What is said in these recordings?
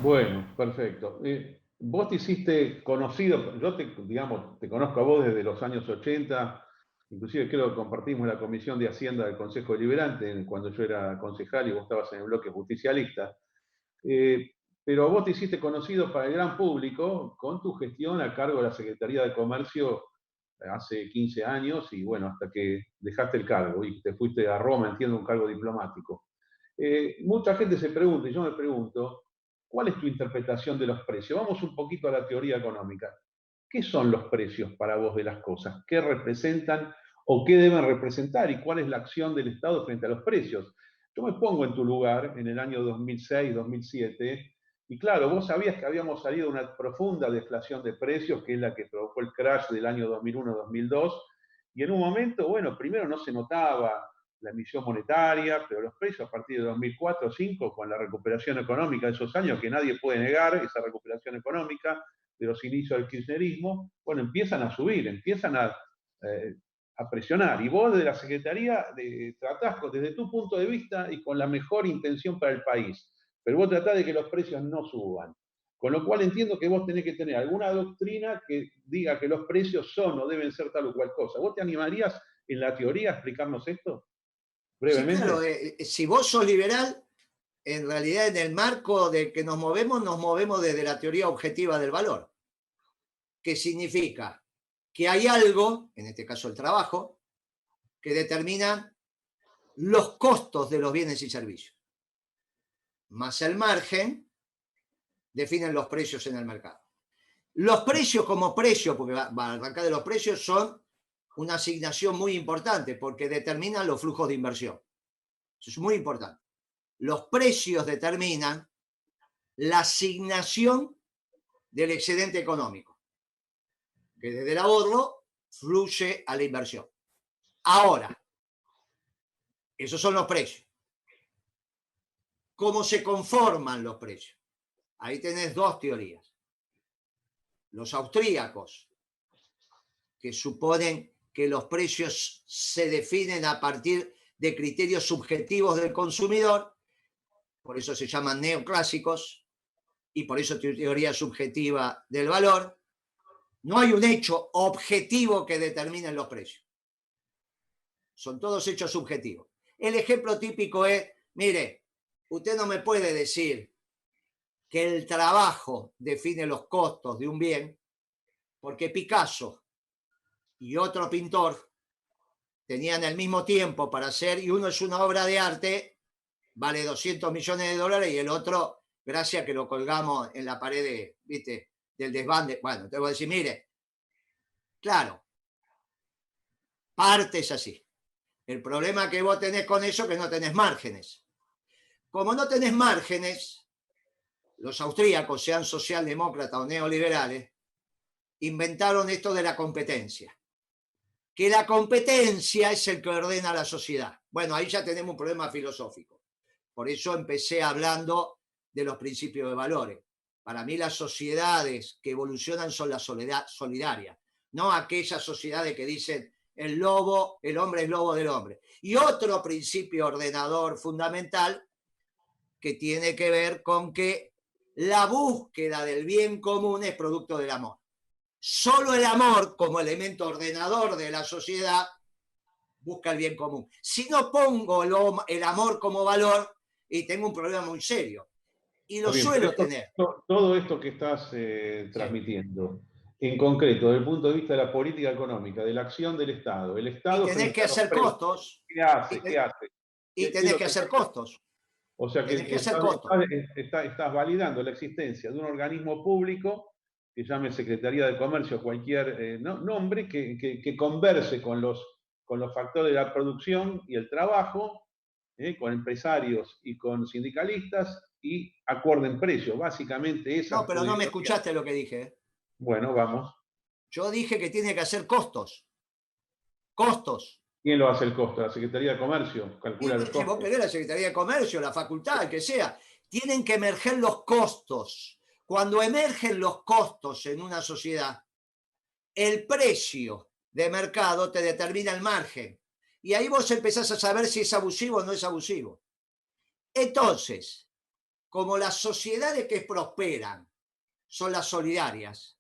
Bueno, perfecto. Vos te hiciste conocido, yo te, digamos, te conozco a vos desde los años 80, inclusive creo que compartimos la Comisión de Hacienda del Consejo Deliberante cuando yo era concejal y vos estabas en el bloque justicialista. Eh, pero vos te hiciste conocido para el gran público con tu gestión a cargo de la Secretaría de Comercio hace 15 años y bueno, hasta que dejaste el cargo y te fuiste a Roma, entiendo, un cargo diplomático. Mucha gente se pregunta, y yo me pregunto, ¿cuál es tu interpretación de los precios? Vamos un poquito a la teoría económica. ¿Qué son los precios para vos de las cosas? ¿Qué representan o qué deben representar? ¿Y cuál es la acción del Estado frente a los precios? Yo me pongo en tu lugar en el año 2006, 2007, y claro, vos sabías que habíamos salido de una profunda deflación de precios, que es la que provocó el crash del año 2001-2002, y en un momento, bueno, primero no se notaba la emisión monetaria, pero los precios a partir de 2004-2005, con la recuperación económica de esos años, que nadie puede negar esa recuperación económica de los inicios del kirchnerismo, bueno, empiezan a subir, empiezan a presionar. Y vos desde la Secretaría tratás desde tu punto de vista y con la mejor intención para el país, pero vos tratás de que los precios no suban. Con lo cual entiendo que vos tenés que tener alguna doctrina que diga que los precios son o deben ser tal o cual cosa. ¿Vos te animarías en la teoría a explicarnos esto Sí, claro, brevemente? si vos sos liberal, en realidad en el marco de que nos movemos desde la teoría objetiva del valor, que significa que hay algo, en este caso el trabajo, que determina los costos de los bienes y servicios, más el margen definen los precios en el mercado. Los precios como precio, porque va a arrancar de los precios, son una asignación muy importante porque determinan los flujos de inversión. Eso es muy importante. Los precios determinan la asignación del excedente económico, que desde el ahorro fluye a la inversión. Ahora, esos son los precios. ¿Cómo se conforman los precios? Ahí tenés dos teorías. Los austríacos, que suponen que los precios se definen a partir de criterios subjetivos del consumidor, por eso se llaman neoclásicos, y por eso teoría subjetiva del valor. No hay un hecho objetivo que determine los precios. Son todos hechos subjetivos. El ejemplo típico es, mire, usted no me puede decir que el trabajo define los costos de un bien, porque Picasso y otro pintor tenían el mismo tiempo para hacer, y uno es una obra de arte, vale 200 millones de dólares, y el otro, gracias a que lo colgamos en la pared de, ¿viste? Del desván. Bueno, te voy a decir, mire, claro, parte es así. El problema que vos tenés con eso es que no tenés márgenes. Como no tenés márgenes, los austríacos, sean socialdemócratas o neoliberales, inventaron esto de la competencia. Que la competencia es el que ordena la sociedad. Bueno, ahí ya tenemos un problema filosófico. Por eso empecé hablando de los principios de valores. Para mí las sociedades que evolucionan son las solidarias, no aquellas sociedades que dicen el hombre es lobo del hombre. Y otro principio ordenador fundamental que tiene que ver con que la búsqueda del bien común es producto del amor. Solo el amor, como elemento ordenador de la sociedad, busca el bien común. Si no pongo el amor como valor, y tengo un problema muy serio, y Está lo bien, pero suelo tener. todo esto que estás Sí. transmitiendo, en concreto, desde el punto de vista de la política económica, de la acción del Estado, el Y Estado tenés que frente a los hacer precios, costos, ¿qué y, hace? ¿Qué te, hace? y ¿Qué es tenés lo que que hacer está? costos. O sea que Tenés que hacer costos. estás validando la existencia de un organismo público que llame Secretaría de Comercio o cualquier nombre que converse con los factores de la producción y el trabajo, con empresarios y con sindicalistas y acuerden precios. Básicamente No, esa pero no me podría. escuchaste lo que dije. Bueno, vamos. Yo dije que tiene que hacer costos. Costos. ¿Quién lo hace el costo? La Secretaría de Comercio Y calcula el si vos costo. querés la Secretaría de Comercio, la facultad, el que sea, tienen que emerger los costos. Cuando emergen los costos en una sociedad, el precio de mercado te determina el margen. Y ahí vos empezás a saber si es abusivo o no es abusivo. Entonces, como las sociedades que prosperan son las solidarias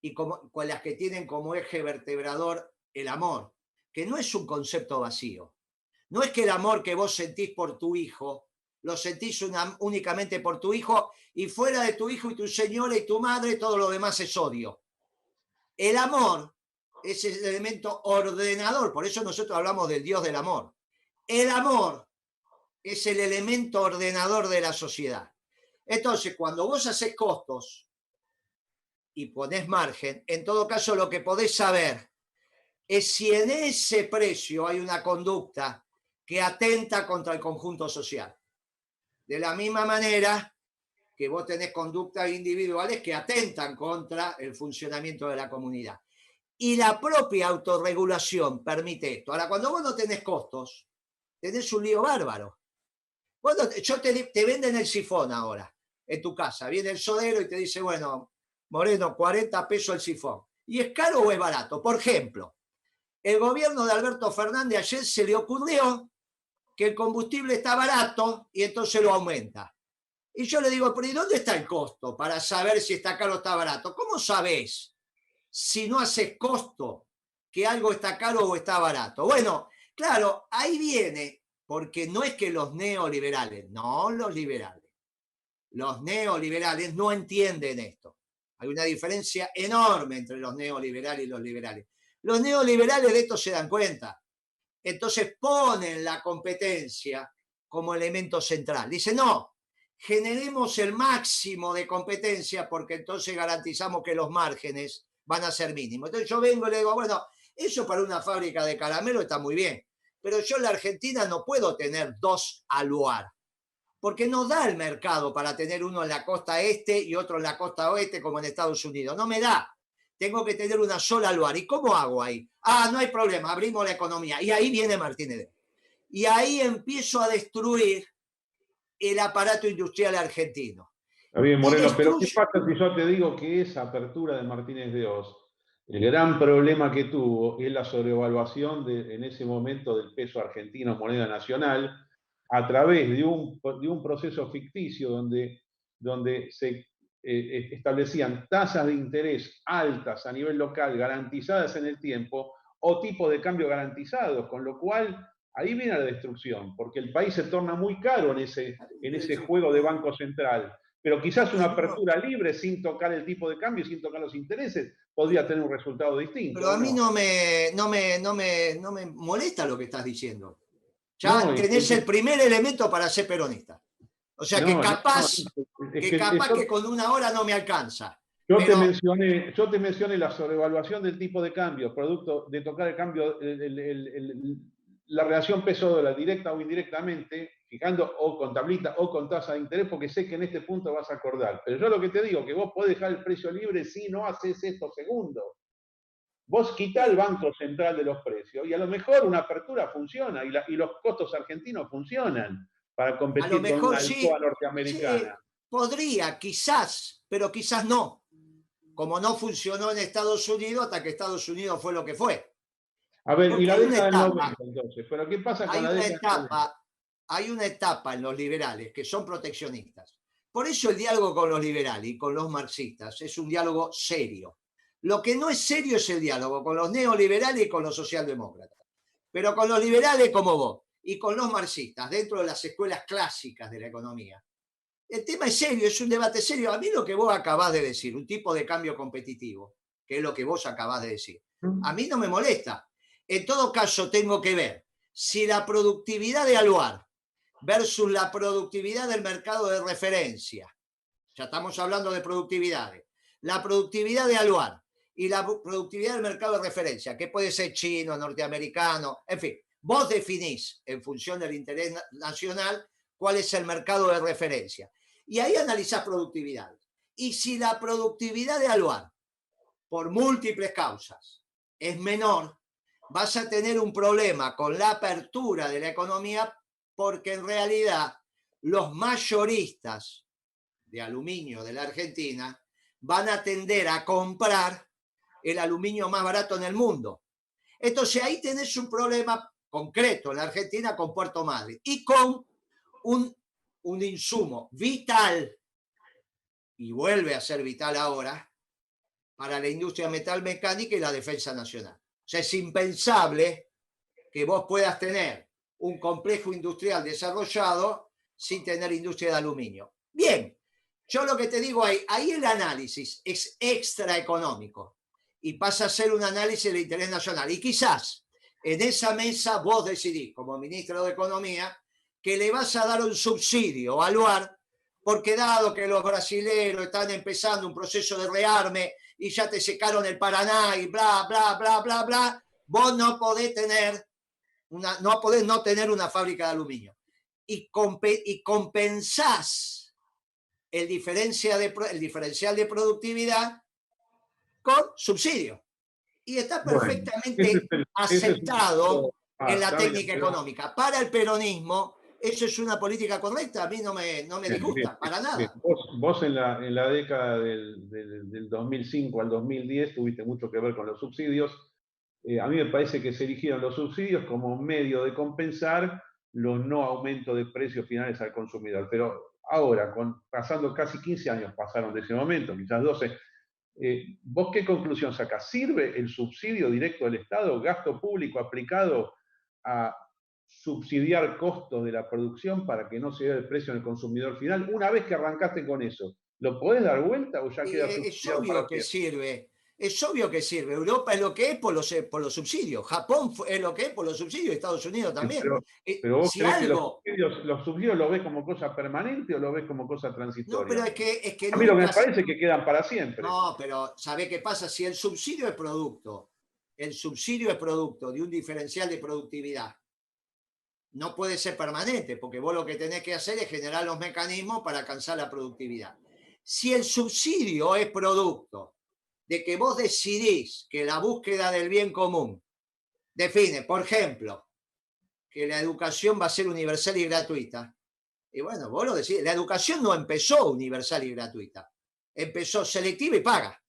y como, con las que tienen como eje vertebrador el amor, que no es un concepto vacío. No es que el amor que vos sentís por tu hijo, lo sentís únicamente por tu hijo y fuera de tu hijo y tu señora y tu madre, todo lo demás es odio. El amor es el elemento ordenador, por eso nosotros hablamos del Dios del amor. El amor es el elemento ordenador de la sociedad. Entonces, cuando vos haces costos y ponés margen, en todo caso lo que podés saber es si en ese precio hay una conducta que atenta contra el conjunto social. De la misma manera que vos tenés conductas individuales que atentan contra el funcionamiento de la comunidad. Y la propia autorregulación permite esto. Ahora, cuando vos no tenés costos, tenés un lío bárbaro. Bueno, te venden el sifón ahora en tu casa. Viene el sodero y te dice, bueno, Moreno, 40 pesos el sifón. ¿Y es caro o es barato? Por ejemplo, el gobierno de Alberto Fernández ayer se le ocurrió que el combustible está barato y entonces lo aumenta. Y yo le digo, pero ¿y dónde está el costo para saber si está caro o está barato? ¿Cómo sabés si no haces costo que algo está caro o está barato? Bueno, claro, ahí viene, porque no es que los neoliberales, no los liberales, los neoliberales no entienden esto. Hay una diferencia enorme entre los neoliberales y los liberales. Los neoliberales de esto se dan cuenta. Entonces ponen la competencia como elemento central. Dicen, no, generemos el máximo de competencia porque entonces garantizamos que los márgenes van a ser mínimos. Entonces yo vengo y le digo, bueno, eso para una fábrica de caramelo está muy bien, pero yo en la Argentina no puedo tener dos aluar, porque no da el mercado para tener uno en la costa este y otro en la costa oeste como en Estados Unidos. No me da. Tengo que tener una sola aluar. ¿Y cómo hago ahí? Ah, no hay problema, abrimos la economía. Y ahí viene Martínez. Y ahí empiezo a destruir el aparato industrial argentino. Está bien, Moreno, pero ¿qué pasa si yo te digo que esa apertura de Martínez de Oz, el gran problema que tuvo es la sobrevaluación en ese momento del peso argentino, moneda nacional, a través de un proceso ficticio donde se establecían tasas de interés altas a nivel local, garantizadas en el tiempo, o tipos de cambio garantizados, con lo cual ahí viene la destrucción, porque el país se torna muy caro en ese juego de Banco Central. Pero quizás una apertura libre sin tocar el tipo de cambio, sin tocar los intereses, podría tener un resultado distinto. Pero a mí no me molesta lo que estás diciendo. Ya no, tenés el primer elemento para ser peronista. O sea, que capaz, que con una hora no me alcanza. Yo te mencioné la sobrevaluación del tipo de cambio, producto de tocar el cambio, la relación peso-dólar directa o indirectamente, fijando o con tablita o con tasa de interés, porque sé que en este punto vas a acordar. Pero yo lo que te digo, que vos podés dejar el precio libre si no haces esto segundo. Vos quitá el Banco Central de los precios y a lo mejor una apertura funciona y los costos argentinos funcionan para competir con una alcoba norteamericana. Sí, podría, quizás, pero quizás no. Como no funcionó en Estados Unidos hasta que Estados Unidos fue lo que fue. A ver, porque y la década del 90 entonces, pero ¿qué pasa con la década? Hay una etapa en los liberales que son proteccionistas. Por eso el diálogo con los liberales y con los marxistas es un diálogo serio. Lo que no es serio es el diálogo con los neoliberales y con los socialdemócratas. Pero con los liberales como vos y con los marxistas, dentro de las escuelas clásicas de la economía, el tema es serio, es un debate serio. A mí lo que vos acabás de decir, un tipo de cambio competitivo, que es lo que vos acabás de decir, a mí no me molesta. En todo caso, tengo que ver si la productividad de Aluar versus la productividad del mercado de referencia, ya estamos hablando de productividades, la productividad de Aluar y la productividad del mercado de referencia, que puede ser chino, norteamericano, en fin, vos definís en función del interés nacional cuál es el mercado de referencia. Y ahí analizás productividad. Y si la productividad de Aluar, por múltiples causas, es menor, vas a tener un problema con la apertura de la economía porque en realidad los mayoristas de aluminio de la Argentina van a tender a comprar el aluminio más barato en el mundo. Entonces ahí tenés un problema concreto en la Argentina con Puerto Madryn y con un un insumo vital, y vuelve a ser vital ahora, para la industria metalmecánica y la defensa nacional. O sea, es impensable que vos puedas tener un complejo industrial desarrollado sin tener industria de aluminio. Bien, yo lo que te digo ahí el análisis es extraeconómico y pasa a ser un análisis del interés nacional. Y quizás en esa mesa vos decidís, como ministro de Economía, que le vas a dar un subsidio al lugar, porque dado que los brasileños están empezando un proceso de rearme y ya te secaron el Paraná y bla, bla, bla, bla, bla, vos no podés no tener una fábrica de aluminio. Y compensás el diferencial de productividad con subsidio. Y está perfectamente aceptado en la técnica económica. Para el peronismo, eso es una política correcta, a mí no me disgusta, para nada. Vos en la década del 2005 al 2010 tuviste mucho que ver con los subsidios. A mí me parece que se eligieron los subsidios como medio de compensar los no aumentos de precios finales al consumidor. Pero ahora, pasando casi 15 años pasaron de ese momento, quizás 12, ¿vos qué conclusión sacás? ¿Sirve el subsidio directo del Estado, gasto público aplicado a subsidiar costos de la producción para que no se vea el precio en el consumidor final? Una vez que arrancaste con eso, ¿lo podés dar vuelta o ya queda subsidiado? Es obvio que sirve. Es obvio que sirve. Europa es lo que es por los subsidios. Japón es lo que es por los subsidios. Estados Unidos también. Pero vos si crees algo... que los subsidios lo ves como cosa permanente o lo ves como cosa transitoria? No, pero es que a mí lo que me parece es que quedan para siempre. No, pero ¿sabe qué pasa? Si el subsidio es producto de un diferencial de productividad, no puede ser permanente, porque vos lo que tenés que hacer es generar los mecanismos para alcanzar la productividad. Si el subsidio es producto de que vos decidís que la búsqueda del bien común define, por ejemplo, que la educación va a ser universal y gratuita, y bueno, vos lo decís, la educación no empezó universal y gratuita, empezó selectiva y paga.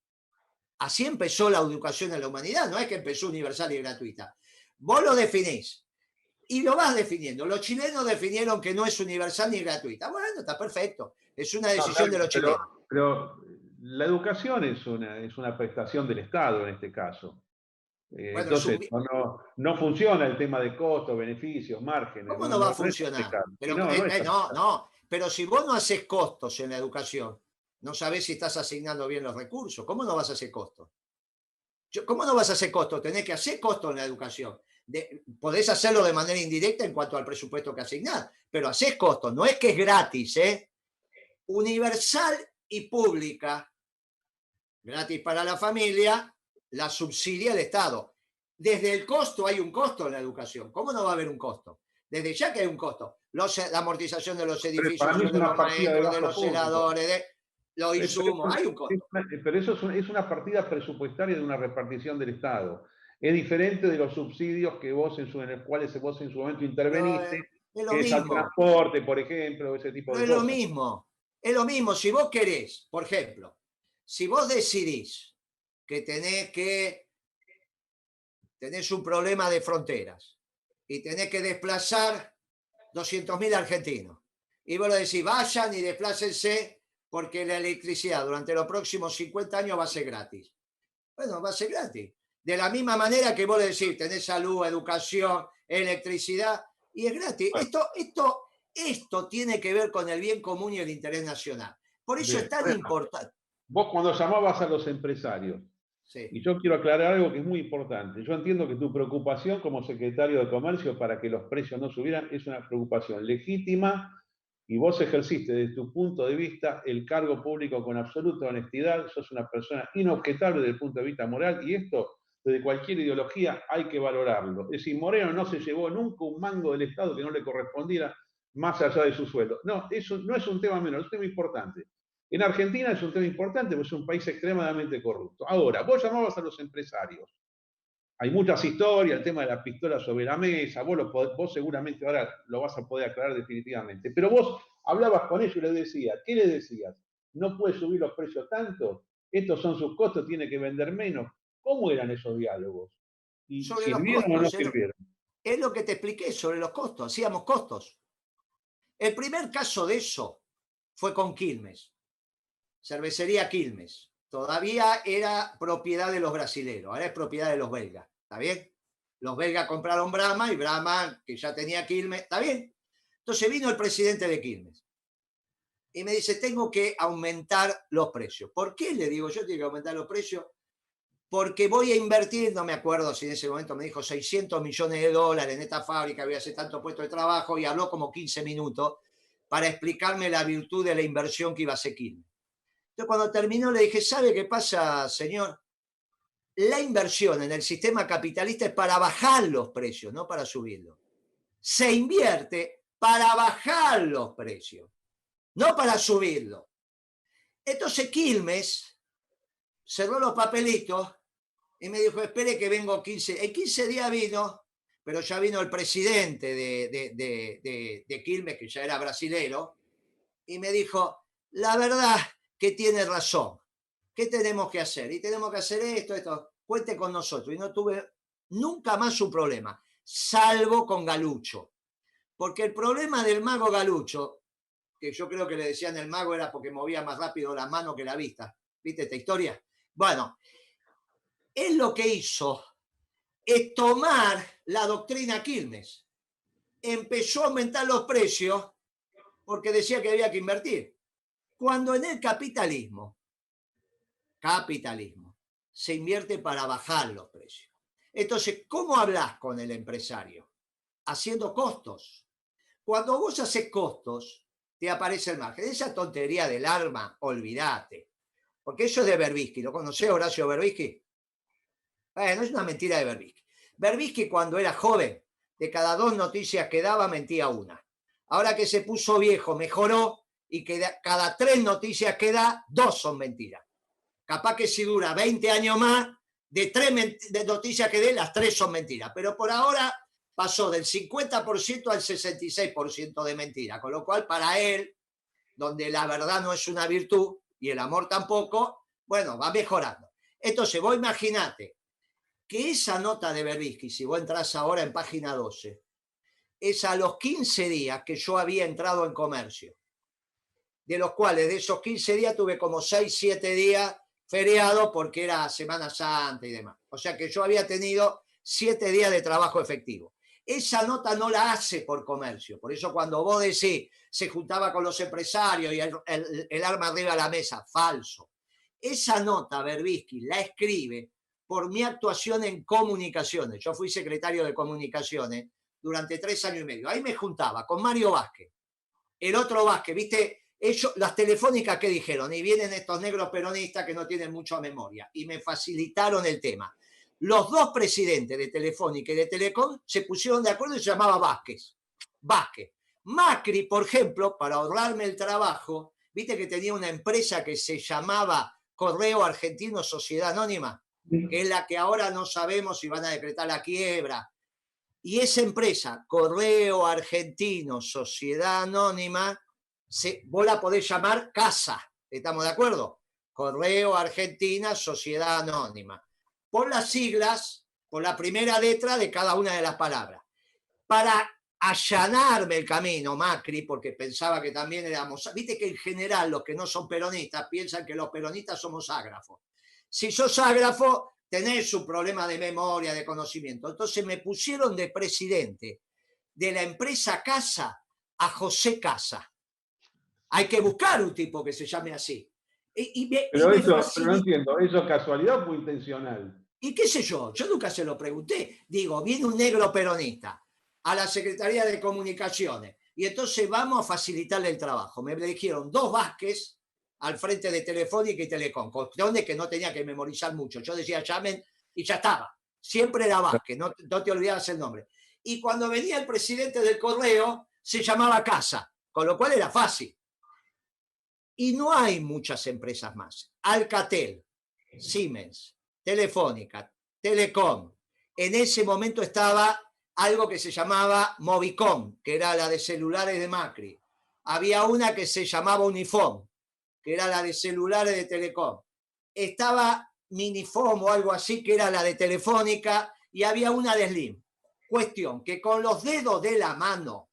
Así empezó la educación en la humanidad, no es que empezó universal y gratuita. Vos lo definís y lo vas definiendo. Los chilenos definieron que no es universal ni gratuita. Bueno, está perfecto. Es una decisión de los chilenos. Pero la educación es una prestación del Estado en este caso. Bueno, entonces, no funciona el tema de costos, beneficios, márgenes. ¿Cómo no va a funcionar? Pero si vos no haces costos en la educación, no sabés si estás asignando bien los recursos. ¿Cómo no vas a hacer costos? ¿Cómo no vas a hacer costos? Tenés que hacer costos en la educación. Podés hacerlo de manera indirecta en cuanto al presupuesto que asignás, pero hacés costos. No es que es gratis, ¿eh? Universal y pública, gratis para la familia, la subsidia el Estado. Desde el costo hay un costo en la educación. ¿Cómo no va a haber un costo? Desde ya que hay un costo. La amortización de los edificios, de los maestros, de los celadores, de los insumos, hay un costo. Pero eso es una partida presupuestaria de una repartición del Estado. Es diferente de los subsidios que en los cuales vos en su momento interveniste, es lo que mismo. es al transporte, por ejemplo, ese tipo de cosas. Es lo mismo. Si vos querés, por ejemplo, si vos decidís que tenés un problema de fronteras y tenés que desplazar 200.000 argentinos, y vos le decís, vayan y desplácense porque la electricidad durante los próximos 50 años va a ser gratis. Bueno, va a ser gratis. De la misma manera que vos le decís, tenés salud, educación, electricidad, y es gratis. Esto tiene que ver con el bien común y el interés nacional. Por eso es tan importante. Vos cuando llamabas a los empresarios, sí. Y yo quiero aclarar algo que es muy importante. Yo entiendo que tu preocupación como secretario de Comercio para que los precios no subieran es una preocupación legítima y vos ejerciste desde tu punto de vista el cargo público con absoluta honestidad, sos una persona inobjetable desde el punto de vista moral y esto, desde cualquier ideología, hay que valorarlo. Es decir, Moreno no se llevó nunca un mango del Estado que no le correspondiera más allá de su sueldo. No, eso no es un tema menor, es un tema importante. En Argentina es un tema importante porque es un país extremadamente corrupto. Ahora, vos llamabas a los empresarios. Hay muchas historias, el tema de la pistola sobre la mesa, vos seguramente ahora lo vas a poder aclarar definitivamente. Pero vos hablabas con ellos y les decías, ¿qué les decías? ¿No puede subir los precios tanto? Estos son sus costos, tiene que vender menos. ¿Cómo eran esos diálogos? ¿Y ¿Sirvieron o no sirvieron? Es lo que te expliqué sobre los costos, hacíamos costos. El primer caso de eso fue con Quilmes, cervecería Quilmes. Todavía era propiedad de los brasileros, ahora es propiedad de los belgas, ¿está bien? Los belgas compraron Brahma y Brahma, que ya tenía Quilmes, ¿está bien? Entonces vino el presidente de Quilmes y me dice, tengo que aumentar los precios. ¿Por qué? Le digo, yo tengo que aumentar los precios porque voy a invertir, no me acuerdo si en ese momento me dijo 600 millones de dólares en esta fábrica, voy a hacer tanto puesto de trabajo, y habló como 15 minutos para explicarme la virtud de la inversión que iba a hacer Quilmes. Entonces cuando terminó le dije, ¿sabe qué pasa, señor? La inversión en el sistema capitalista es para bajar los precios, no para subirlos. Se invierte para bajar los precios, no para subirlos. Entonces Quilmes cerró los papelitos y me dijo, espere que vengo 15. En 15 días vino, pero ya vino el presidente de Quilmes, que ya era brasilero, y me dijo, la verdad que tiene razón. ¿Qué tenemos que hacer? Y tenemos que hacer esto. Cuente con nosotros. Y no tuve nunca más un problema, salvo con Galucho. Porque el problema del mago Galucho, que yo creo que le decían el mago era porque movía más rápido la mano que la vista. ¿Viste esta historia? Bueno, él lo que hizo es tomar la doctrina Quilmes. Empezó a aumentar los precios porque decía que había que invertir. Cuando en el capitalismo, se invierte para bajar los precios. Entonces, ¿cómo hablas con el empresario? Haciendo costos. Cuando vos haces costos, te aparece el margen. Esa tontería del arma, olvídate. Porque eso es de Berbisky. ¿Lo conocés, Horacio Berbisky? Bueno, es una mentira de Berbisky. Berbisky, cuando era joven, de cada 2 noticias que daba, mentía una. Ahora que se puso viejo, mejoró, y que cada 3 noticias que da, 2 son mentiras. Capaz que si dura 20 años más, de 3 noticias que dé, las 3 son mentiras. Pero por ahora pasó del 50% al 66% de mentira. Con lo cual, para él, donde la verdad no es una virtud y el amor tampoco, bueno, va mejorando. Entonces, vos imaginate que esa nota de Berbisky, si vos entras ahora en página 12, es a los 15 días que yo había entrado en comercio, de los cuales de esos 15 días tuve como 6, 7 días feriado porque era Semana Santa y demás. O sea que yo había tenido 7 días de trabajo efectivo. Esa nota no la hace por comercio. Por eso cuando vos decís, se juntaba con los empresarios y el arma arriba de la mesa, falso. Esa nota Berbisky la escribe por mi actuación en comunicaciones. Yo fui secretario de comunicaciones durante 3 años y medio. Ahí me juntaba con Mario Vázquez, el otro Vázquez, ¿viste? Ellos, las telefónicas que dijeron, y vienen estos negros peronistas que no tienen mucha memoria, y me facilitaron el tema. Los 2 presidentes de Telefónica y de Telecom se pusieron de acuerdo y se llamaba Vázquez. Macri, por ejemplo, para ahorrarme el trabajo, viste que tenía una empresa que se llamaba Correo Argentino Sociedad Anónima, que es la que ahora no sabemos si van a decretar la quiebra. Y esa empresa, Correo Argentino Sociedad Anónima, vos la podés llamar Casa, ¿estamos de acuerdo? Correo Argentina Sociedad Anónima. Por las siglas, por la primera letra de cada una de las palabras. Para allanarme el camino, Macri, porque pensaba que también éramos... Viste que en general los que no son peronistas piensan que los peronistas somos ágrafos. Si sos ágrafo, tenés un problema de memoria, de conocimiento. Entonces me pusieron de presidente de la empresa Casa a José Casa. Hay que buscar un tipo que se llame así. Pero no entiendo, ¿eso es casualidad o fue intencional? Y qué sé yo nunca se lo pregunté. Digo, viene un negro peronista a la Secretaría de Comunicaciones y entonces vamos a facilitarle el trabajo. Me dijeron 2 Vázquez al frente de Telefónica y Telecom, cuestiones que no tenía que memorizar mucho. Yo decía, llamen y ya estaba. Siempre era Vázquez, no te olvidabas el nombre. Y cuando venía el presidente del Correo, se llamaba Casa, con lo cual era fácil. Y no hay muchas empresas más. Alcatel, Siemens, Telefónica, Telecom. En ese momento estaba algo que se llamaba Movicom, que era la de celulares de Macri. Había una que se llamaba Unifón, que era la de celulares de Telecom. Estaba Minifom o algo así, que era la de Telefónica, y había una de Slim. Cuestión que con los dedos de la mano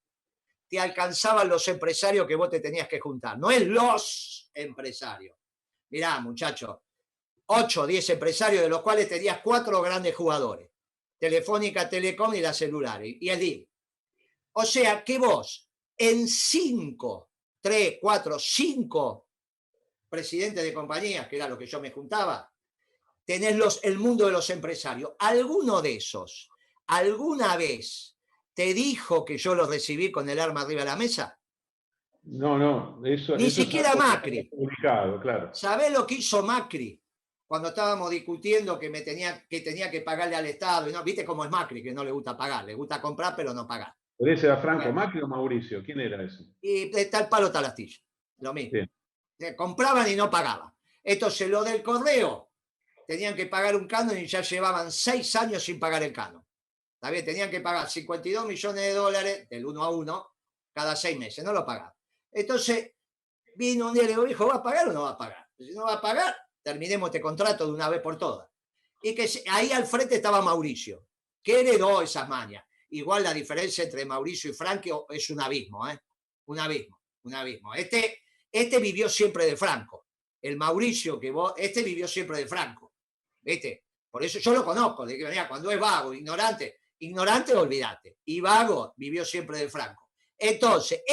te alcanzaban los empresarios que vos te tenías que juntar. No es los empresarios. Mirá, muchachos, 8 o 10 empresarios, de los cuales tenías 4 grandes jugadores. Telefónica, Telecom y la celular. Y el DIL. O sea que vos, en 5, 3, 4, 5 presidentes de compañías, que era lo que yo me juntaba, tenés el mundo de los empresarios. ¿Alguno de esos alguna vez te dijo que yo lo recibí con el arma arriba de la mesa? No, Ni eso siquiera es Macri. publicado, claro. ¿Sabés lo que hizo Macri cuando estábamos discutiendo que tenía que pagarle al Estado? Y no, viste cómo es Macri, que no le gusta pagar, le gusta comprar pero no pagar. ¿Pero ese era Franco Bueno, Macri o Mauricio? ¿Quién era ese? y tal palo tal astilla, lo mismo. Bien. Compraban y no pagaban. Entonces, lo del correo, tenían que pagar un canon y ya llevaban 6 años sin pagar el canon. Está bien, tenían que pagar 52 millones de dólares del 1 a 1 cada 6 meses, no lo pagaban. Entonces, vino un día y le dijo, ¿va a pagar o no va a pagar? Si no va a pagar, terminemos este contrato de una vez por todas. Y que ahí al frente estaba Mauricio, que heredó esas mañas. Igual la diferencia entre Mauricio y Franco es un abismo, ¿eh? Un abismo, un abismo. Este vivió siempre de Franco. El Mauricio este vivió siempre de Franco. ¿Viste? Por eso yo lo conozco. De que, mira, cuando es vago, ignorante, olvídate. Y vago vivió siempre de Franco. Entonces,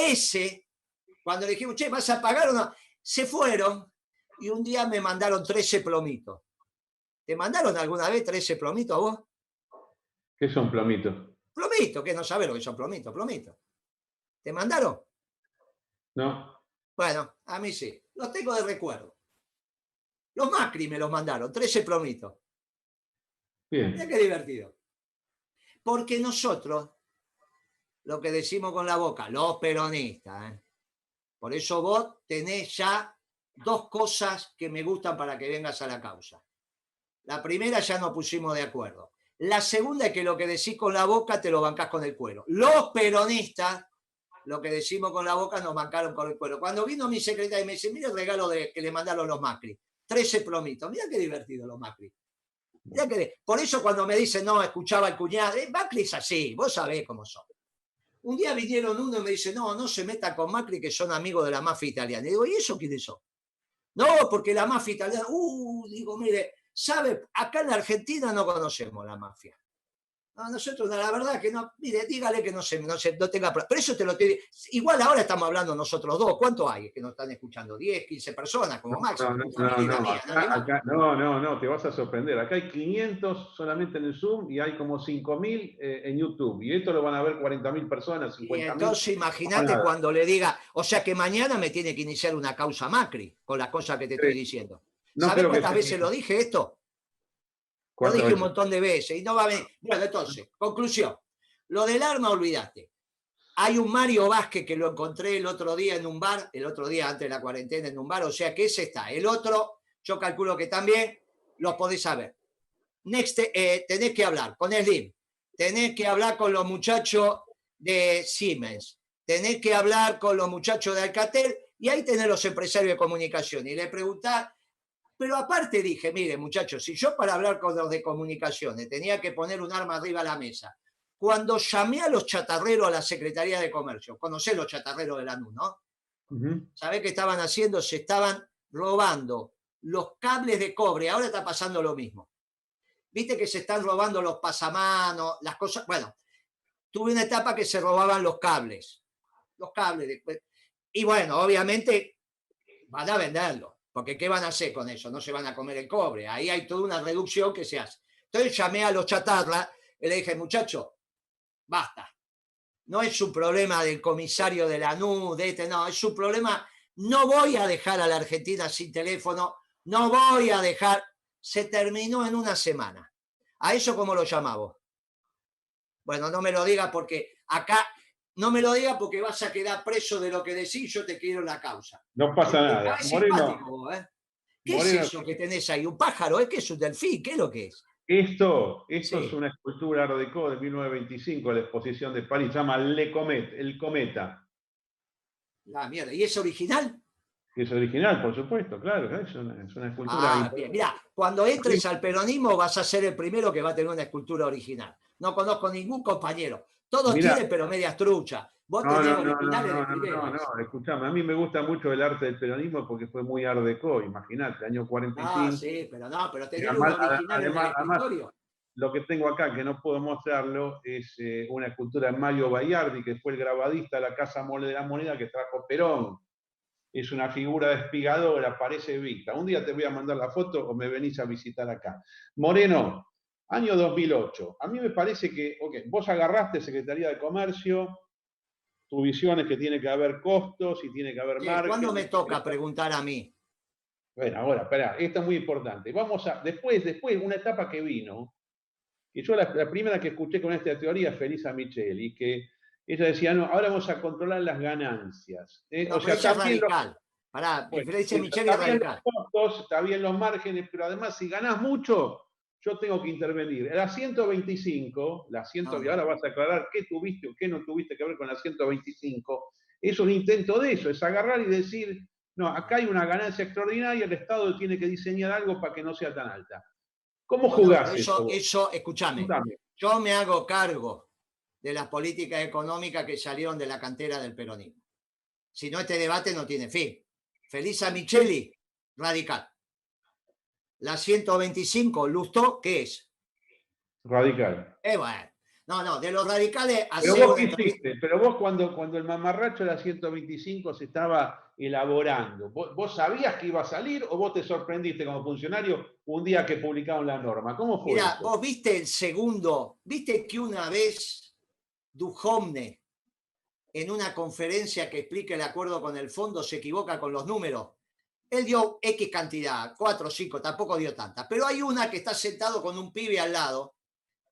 cuando le dijimos, che, ¿vas a pagar o no? Se fueron y un día me mandaron 13 plomitos. ¿Te mandaron alguna vez 13 plomitos a vos? ¿Qué son plomitos? Plomitos, que no sabes lo que son plomitos. ¿Te mandaron? No. Bueno, a mí sí. Los tengo de recuerdo. Los Macri me los mandaron, 13 plomitos. Bien. Mira qué divertido. Porque nosotros, lo que decimos con la boca, los peronistas, por eso vos tenés ya 2 cosas que me gustan para que vengas a la causa. La primera, ya nos pusimos de acuerdo. La segunda es que lo que decís con la boca te lo bancás con el cuero. Los peronistas, lo que decimos con la boca nos bancaron con el cuero. Cuando vino mi secretaria y me dice, mira el regalo que le mandaron los Macri, 13 plomitos. Mira qué divertido los Macri. Mirá por eso cuando me dicen, no, escuchaba el cuñado, Macri es así, vos sabés cómo son. Un día vinieron uno y me dice, no se meta con Macri, que son amigos de la mafia italiana. Y digo, ¿y eso quiénes son? No, porque la mafia italiana, digo, mire, ¿sabe? Acá en la Argentina no conocemos la mafia. No, nosotros, la verdad que no, mire, dígale que no tenga prueba. Pero eso te lo tiene. Igual ahora estamos hablando nosotros dos. ¿Cuánto hay que nos están escuchando? 10, 15 personas como máximo. No, te vas a sorprender. Acá hay 500 solamente en el Zoom y hay como 5.000 en YouTube. Y esto lo van a ver 40.000 personas, 50.000. Y entonces imagínate cuando le diga, o sea que mañana me tiene que iniciar una causa Macri con las cosas que te estoy diciendo. ¿Sabes cuántas veces lo dije esto? Lo dije un montón de veces y no va a venir. Bueno, entonces, conclusión. Lo del arma, olvídate. Hay un Mario Vázquez que lo encontré el otro día en un bar, el otro día antes de la cuarentena en un bar, o sea que ese está. El otro, yo calculo que también los podés saber. Next, tenés que hablar con Slim, tenés que hablar con los muchachos de Siemens, tenés que hablar con los muchachos de Alcatel y ahí tenés los empresarios de comunicación. Y le preguntás. Pero aparte dije, mire muchachos, si yo para hablar con los de comunicaciones tenía que poner un arma arriba a la mesa, cuando llamé a los chatarreros a la Secretaría de Comercio, conocés los chatarreros de la NU, ¿no? ¿Sabés qué estaban haciendo? Se estaban robando los cables de cobre, ahora está pasando lo mismo. Viste que se están robando los pasamanos, las cosas, bueno, tuve una etapa que se robaban los cables, y bueno, obviamente van a venderlo. Porque ¿qué van a hacer con eso? No se van a comer el cobre. Ahí hay toda una reducción que se hace. Entonces llamé a los chatarras y le dije, muchacho, basta. No es un problema del comisario de la NU, no, es un problema. No voy a dejar a la Argentina sin teléfono, no voy a dejar. Se terminó en una semana. ¿A eso cómo lo llamamos? Bueno, no me lo digas porque acá... No me lo digas porque vas a quedar preso de lo que decís, yo te quiero en la causa. No pasa nada. Es simpático vos, ¿eh? ¿Qué Moreno, es eso que tenés ahí? ¿Un pájaro? ¿Es que es un delfín? ¿Qué es lo que es? Esto sí. Es una escultura Art Deco de 1925, la exposición de París, se llama Le Comet, el cometa. La mierda, ¿y es original? Es original, por supuesto, claro, es una escultura. Bien. Mirá, cuando entres al peronismo vas a ser el primero que va a tener una escultura original. No conozco ningún compañero. Todos tienen, pero medias truchas. Vos No, tenés no, no, no, originales de no, no, primero. no, no, escuchame, a mí me gusta mucho el arte del peronismo porque fue muy art déco, imagínate, año Ah, 45. sí, pero no, pero Y tener un además, original en el además, escritorio. lo que tengo acá, que no puedo mostrarlo, es una escultura de Mario Baiardi, que fue el grabadista de la Casa Mole de la Moneda que trajo Perón. Es una figura despigadora, parece Vita. Un día te voy a mandar la foto o me venís a visitar acá. Moreno, año 2008. A mí me parece que, ok, vos agarraste Secretaría de Comercio, tu visión es que tiene que haber costos y tiene que haber Sí, ¿cuándo me margen. toca preguntar a mí? Bueno, ahora, espera, esto es muy importante. Vamos a, después, una etapa que vino, y yo la primera que escuché con esta teoría es Felisa Micheli, que ella decía, no, ahora vamos a controlar las ganancias. No, O pero sea, ella es también los, radical. Pará, bueno, Florencia Micheli es está bien radical. los costos, está bien los márgenes, pero además si ganás mucho, yo tengo que intervenir. La 125, No, y ahora no. vas a aclarar qué tuviste o qué no tuviste que ver con la 125, es un intento de eso, es agarrar y decir, no, acá hay una ganancia extraordinaria, el Estado tiene que diseñar algo para que no sea tan alta. ¿Cómo Bueno, pero jugás eso vos? escúchame, Contame. yo me hago cargo de las políticas económicas que salieron de la cantera del peronismo. Si no, este debate no tiene fin. Felisa Micheli, radical. La 125, Lustó, ¿qué es? Radical. Bueno, no, de los radicales Pero hace vos una qué entrevista. hiciste, pero vos cuando el mamarracho de la 125 se estaba elaborando, ¿vos sabías que iba a salir o vos te sorprendiste como funcionario un día que publicaron la norma? ¿Cómo fue Mira, eso? vos viste el segundo, viste que una vez Duhovne, en una conferencia que explica el acuerdo con el fondo, se equivoca con los números. Él dio X cantidad, 4 o 5, tampoco dio tantas. Pero hay una que está sentado con un pibe al lado,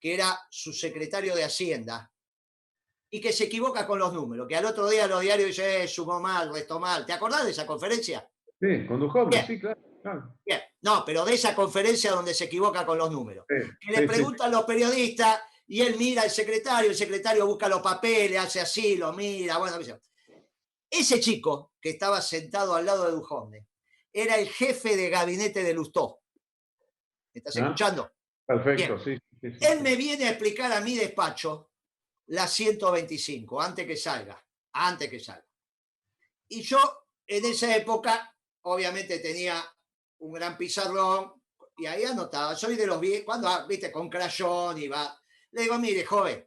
que era su secretario de Hacienda, y que se equivoca con los números, que al otro día los diarios dicen, sumó mal, restó mal. ¿Te acordás de esa conferencia? Sí, con Duhovne, Bien, sí, claro. Claro. bien. No, pero de esa conferencia donde se equivoca con los números. Sí, Que le sí, sí, preguntan los periodistas y él mira al secretario, el secretario busca los papeles, hace así, lo mira, bueno, ese chico que estaba sentado al lado de Duhovne era el jefe de gabinete de Lustó. ¿Me estás ¿Ah? escuchando? Bien. Perfecto, sí, sí, sí, Él sí. me viene a explicar a mi despacho la 125, antes que salga, antes que salga. Y yo en esa época, obviamente tenía un gran pizarrón y ahí anotaba, soy de los viejos, cuando, viste, con crayón y va. Le digo, mire, joven,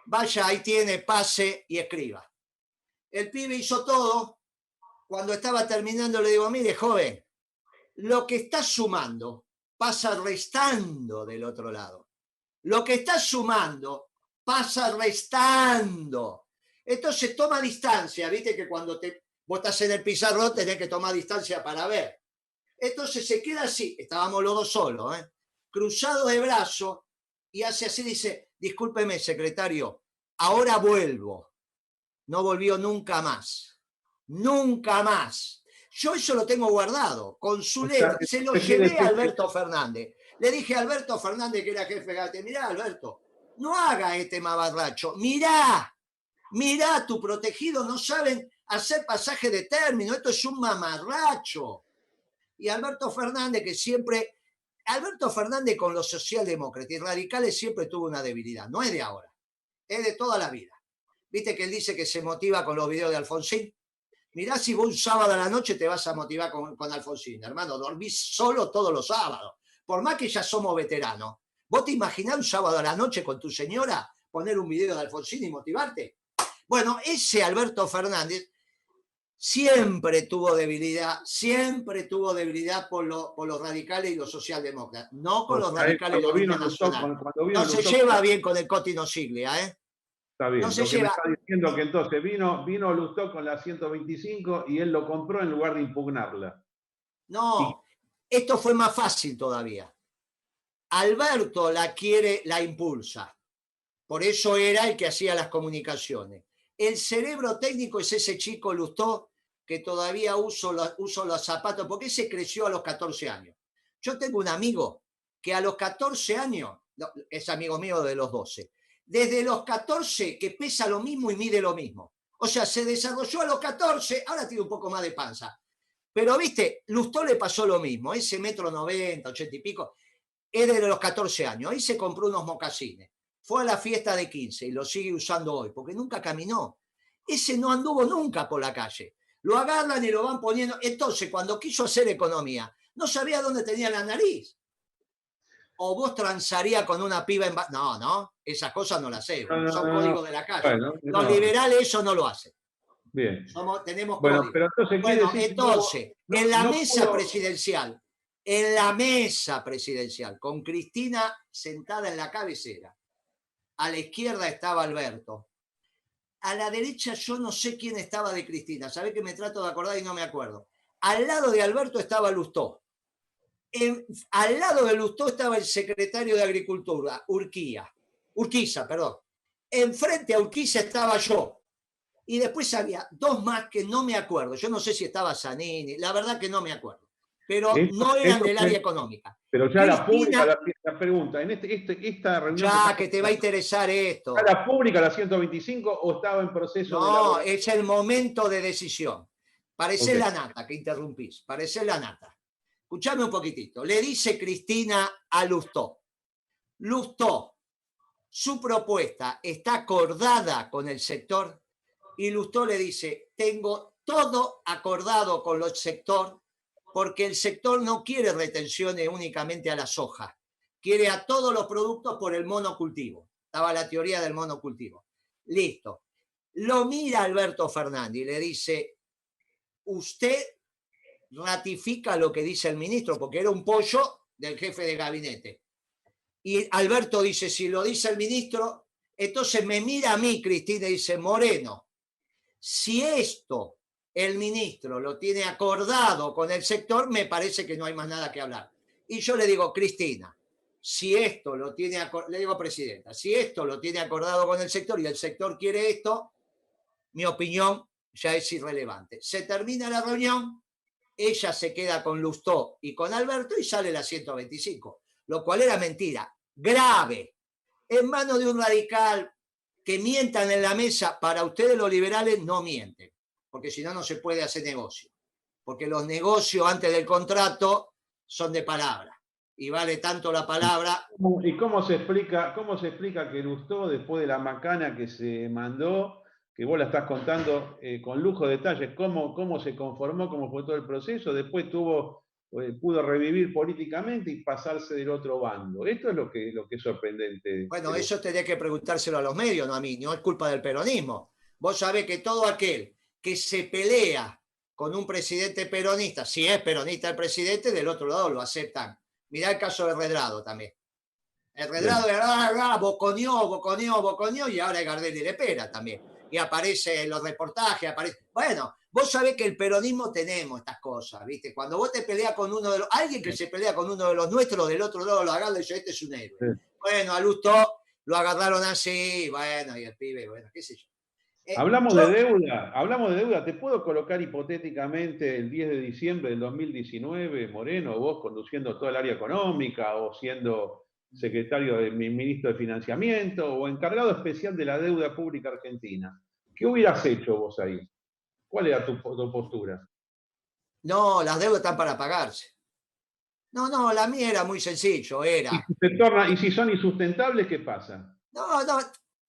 vaya, ahí tiene, pase y escriba. El pibe hizo todo. Cuando estaba terminando le digo, mire, joven, lo que está sumando pasa restando del otro lado. Lo que está sumando pasa restando. Entonces toma distancia, viste que cuando vos estás en el pizarrón tenés que tomar distancia para ver. Entonces se queda así, estábamos los dos solos, cruzado de brazo y hace así, dice, discúlpeme secretario, ahora vuelvo. No volvió nunca más. Nunca más. Yo eso lo tengo guardado, con su O sea, letra. Se lo entonces quiere llevé a decir que Alberto Fernández. Le dije a Alberto Fernández, que era jefe de gabinete, mirá, Alberto, no haga este mamarracho. Mirá, tu protegido no saben hacer pasaje de término. Esto es un mamarracho. Y Alberto Fernández, que siempre... Alberto Fernández con los socialdemócratas y radicales siempre tuvo una debilidad. No es de ahora, es de toda la vida. ¿Viste que él dice que se motiva con los videos de Alfonsín? Mirá si vos un sábado a la noche te vas a motivar con Alfonsín, hermano. Dormís solo todos los sábados. Por más que ya somos veteranos. ¿Vos te imaginás un sábado a la noche con tu señora poner un video de Alfonsín y motivarte? Bueno, ese Alberto Fernández siempre tuvo debilidad por los radicales y los socialdemócratas. No con o los sea, radicales y cuando los vino Lustó, internacionales. cuando vino No se Lustó, lleva bien con el Cotino Siglia, ¿eh? está No bien. se Lo que me lleva. está diciendo que entonces vino Lustó con la 125 y él lo compró en lugar de impugnarla. Y No, esto fue más fácil todavía. Alberto la quiere, la impulsa. Por eso era el que hacía las comunicaciones. El cerebro técnico es ese chico Lustó que todavía uso los zapatos, porque ese creció a los 14 años. Yo tengo un amigo que a los 14 años, no, es amigo mío de los 12, desde los 14 que pesa lo mismo y mide lo mismo. O sea, se desarrolló a los 14, ahora tiene un poco más de panza. Pero, viste, Lustó le pasó lo mismo, ese 1,90 m, 80 y pico, es de los 14 años. Ahí se compró unos mocasines. Fue a la fiesta de 15 y lo sigue usando hoy, porque nunca caminó. Ese no anduvo nunca por la calle. Lo agarran y lo van poniendo. Entonces, cuando quiso hacer economía, no sabía dónde tenía la nariz. O vos transaría con una piba en... No, no, esas cosas no las hacemos. Son códigos de la calle. Bueno, Los no. liberales eso no lo hacen. Bien. Tenemos Bueno, códigos. pero entonces quiere Bueno, decir entonces, que en la no mesa pudo... presidencial, con Cristina sentada en la cabecera, a la izquierda estaba Alberto, a la derecha yo no sé quién estaba de Cristina, sabés que me trato de acordar y no me acuerdo. Al lado de Alberto estaba Lustó. Al lado de Lustó estaba el secretario de Agricultura, Urquiza, perdón. Enfrente a Urquiza estaba yo. Y después había dos más que no me acuerdo. Yo no sé si estaba Zanini, la verdad que no me acuerdo. Pero no eran del área económica. Pero ya Cristina, la pública, la pregunta, en esta reunión... Ya que te va a interesar esto. ¿Ya la pública, la 125, o estaba en proceso de No, es el momento de decisión. Parecés Okay. la nata, que interrumpís. Parecés la nata. Escuchame un poquitito. Le dice Cristina a Lustó. Lustó, su propuesta está acordada con el sector. Y Lustó le dice, tengo todo acordado con el sector porque el sector no quiere retenciones únicamente a la soja, quiere a todos los productos por el monocultivo. Estaba la teoría del monocultivo. Listo. Lo mira Alberto Fernández y le dice, usted ratifica lo que dice el ministro, porque era un pollo del jefe de gabinete. Y Alberto dice, si lo dice el ministro, entonces me mira a mí, Cristina, y dice, Moreno, si esto el ministro lo tiene acordado con el sector, me parece que no hay más nada que hablar. Y yo le digo, Cristina, si esto lo tiene, le digo, presidenta, si esto lo tiene acordado con el sector y el sector quiere esto, mi opinión ya es irrelevante. Se termina la reunión, ella se queda con Lustó y con Alberto y sale la 125, lo cual era mentira, grave, en manos de un radical. Que mientan en la mesa, para ustedes los liberales no mienten, porque si no, no se puede hacer negocio. Porque los negocios antes del contrato son de palabra, y vale tanto la palabra. ¿Y cómo se explica que Lustó, después de la macana que se mandó, que vos la estás contando con lujo de detalles, cómo se conformó, cómo fue todo el proceso, después pudo revivir políticamente y pasarse del otro bando? Esto es lo que es sorprendente. Bueno, eso tendría que preguntárselo a los medios, no a mí, no es culpa del peronismo. Vos sabés que todo aquel que se pelea con un presidente peronista, si es peronista el presidente, del otro lado lo aceptan. Mirá el caso de Redrado también. El Redrado boconeó, y ahora es Gardel y Lepera también. Y aparece en los reportajes, aparece. Bueno, vos sabés que el peronismo tenemos estas cosas, ¿viste? Cuando vos te peleas con uno de los... Alguien que se pelea con uno de los nuestros, del otro lado lo agarra y dice, este es un héroe. Sí. Bueno, a Lustó lo agarraron así, bueno, y el pibe, bueno, qué sé yo. Hablamos de deuda. ¿Te puedo colocar hipotéticamente el 10 de diciembre del 2019, Moreno, vos conduciendo toda el área económica o siendo secretario de ministro de Financiamiento o encargado especial de la deuda pública argentina? ¿Qué hubieras hecho vos ahí? ¿Cuál era tu postura? No, las deudas están para pagarse. No, la mía era muy sencillo, era... ¿Y si son insustentables, qué pasa? No,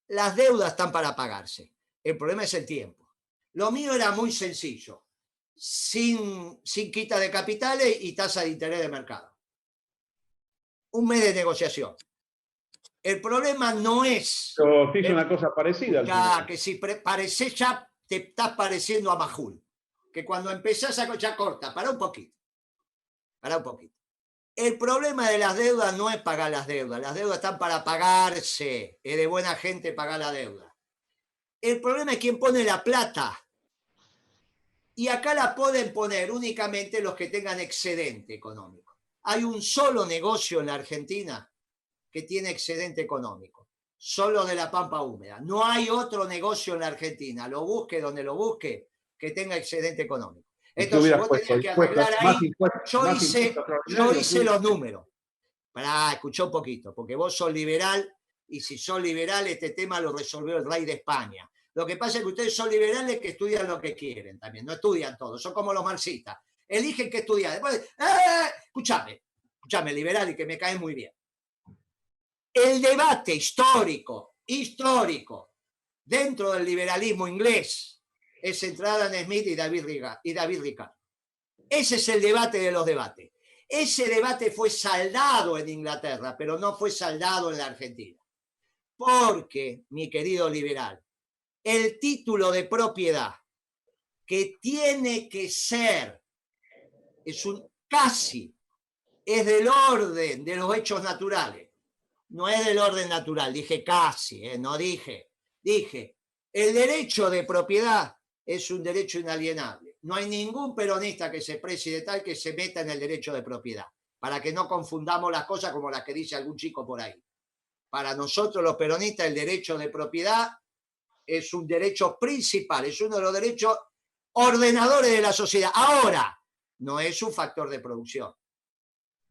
las deudas están para pagarse. El problema es el tiempo. Lo mío era muy sencillo, sin quita de capitales y tasa de interés de mercado. Un mes de negociación. El problema no es... Yo hice una cosa parecida. Ya, que si pareces, ya te estás pareciendo a Majul. Que cuando empezás a ya corta, para un poquito. El problema de las deudas no es pagar las deudas están para pagarse, es de buena gente pagar la deuda. El problema es quién pone la plata. Y acá la pueden poner únicamente los que tengan excedente económico. Hay un solo negocio en la Argentina que tiene excedente económico, solo de la pampa húmeda. No hay otro negocio en la Argentina, lo busque donde lo busque, que tenga excedente económico. Entonces vos tenías que arreglar ahí. Yo hice los números. Escuchá un poquito, porque vos sos liberal, y si sos liberal, este tema lo resolvió el rey de España. Lo que pasa es que ustedes son liberales que estudian lo que quieren también, no estudian todo, son como los marxistas. Eligen qué estudiar. Después, escúchame, liberal, y que me cae muy bien. El debate histórico, dentro del liberalismo inglés, Es entre Adam Smith y David Ricardo. Ese es el debate de los debates. Ese debate fue saldado en Inglaterra, pero no fue saldado en la Argentina. Porque, mi querido liberal, el título de propiedad que tiene que ser, es del orden de los hechos naturales. No es del orden natural, dije casi, no dije. Dije, el derecho de propiedad es un derecho inalienable. No hay ningún peronista que se precie de tal que se meta en el derecho de propiedad, para que no confundamos las cosas como las que dice algún chico por ahí. Para nosotros los peronistas el derecho de propiedad es un derecho principal, es uno de los derechos ordenadores de la sociedad. Ahora, no es un factor de producción.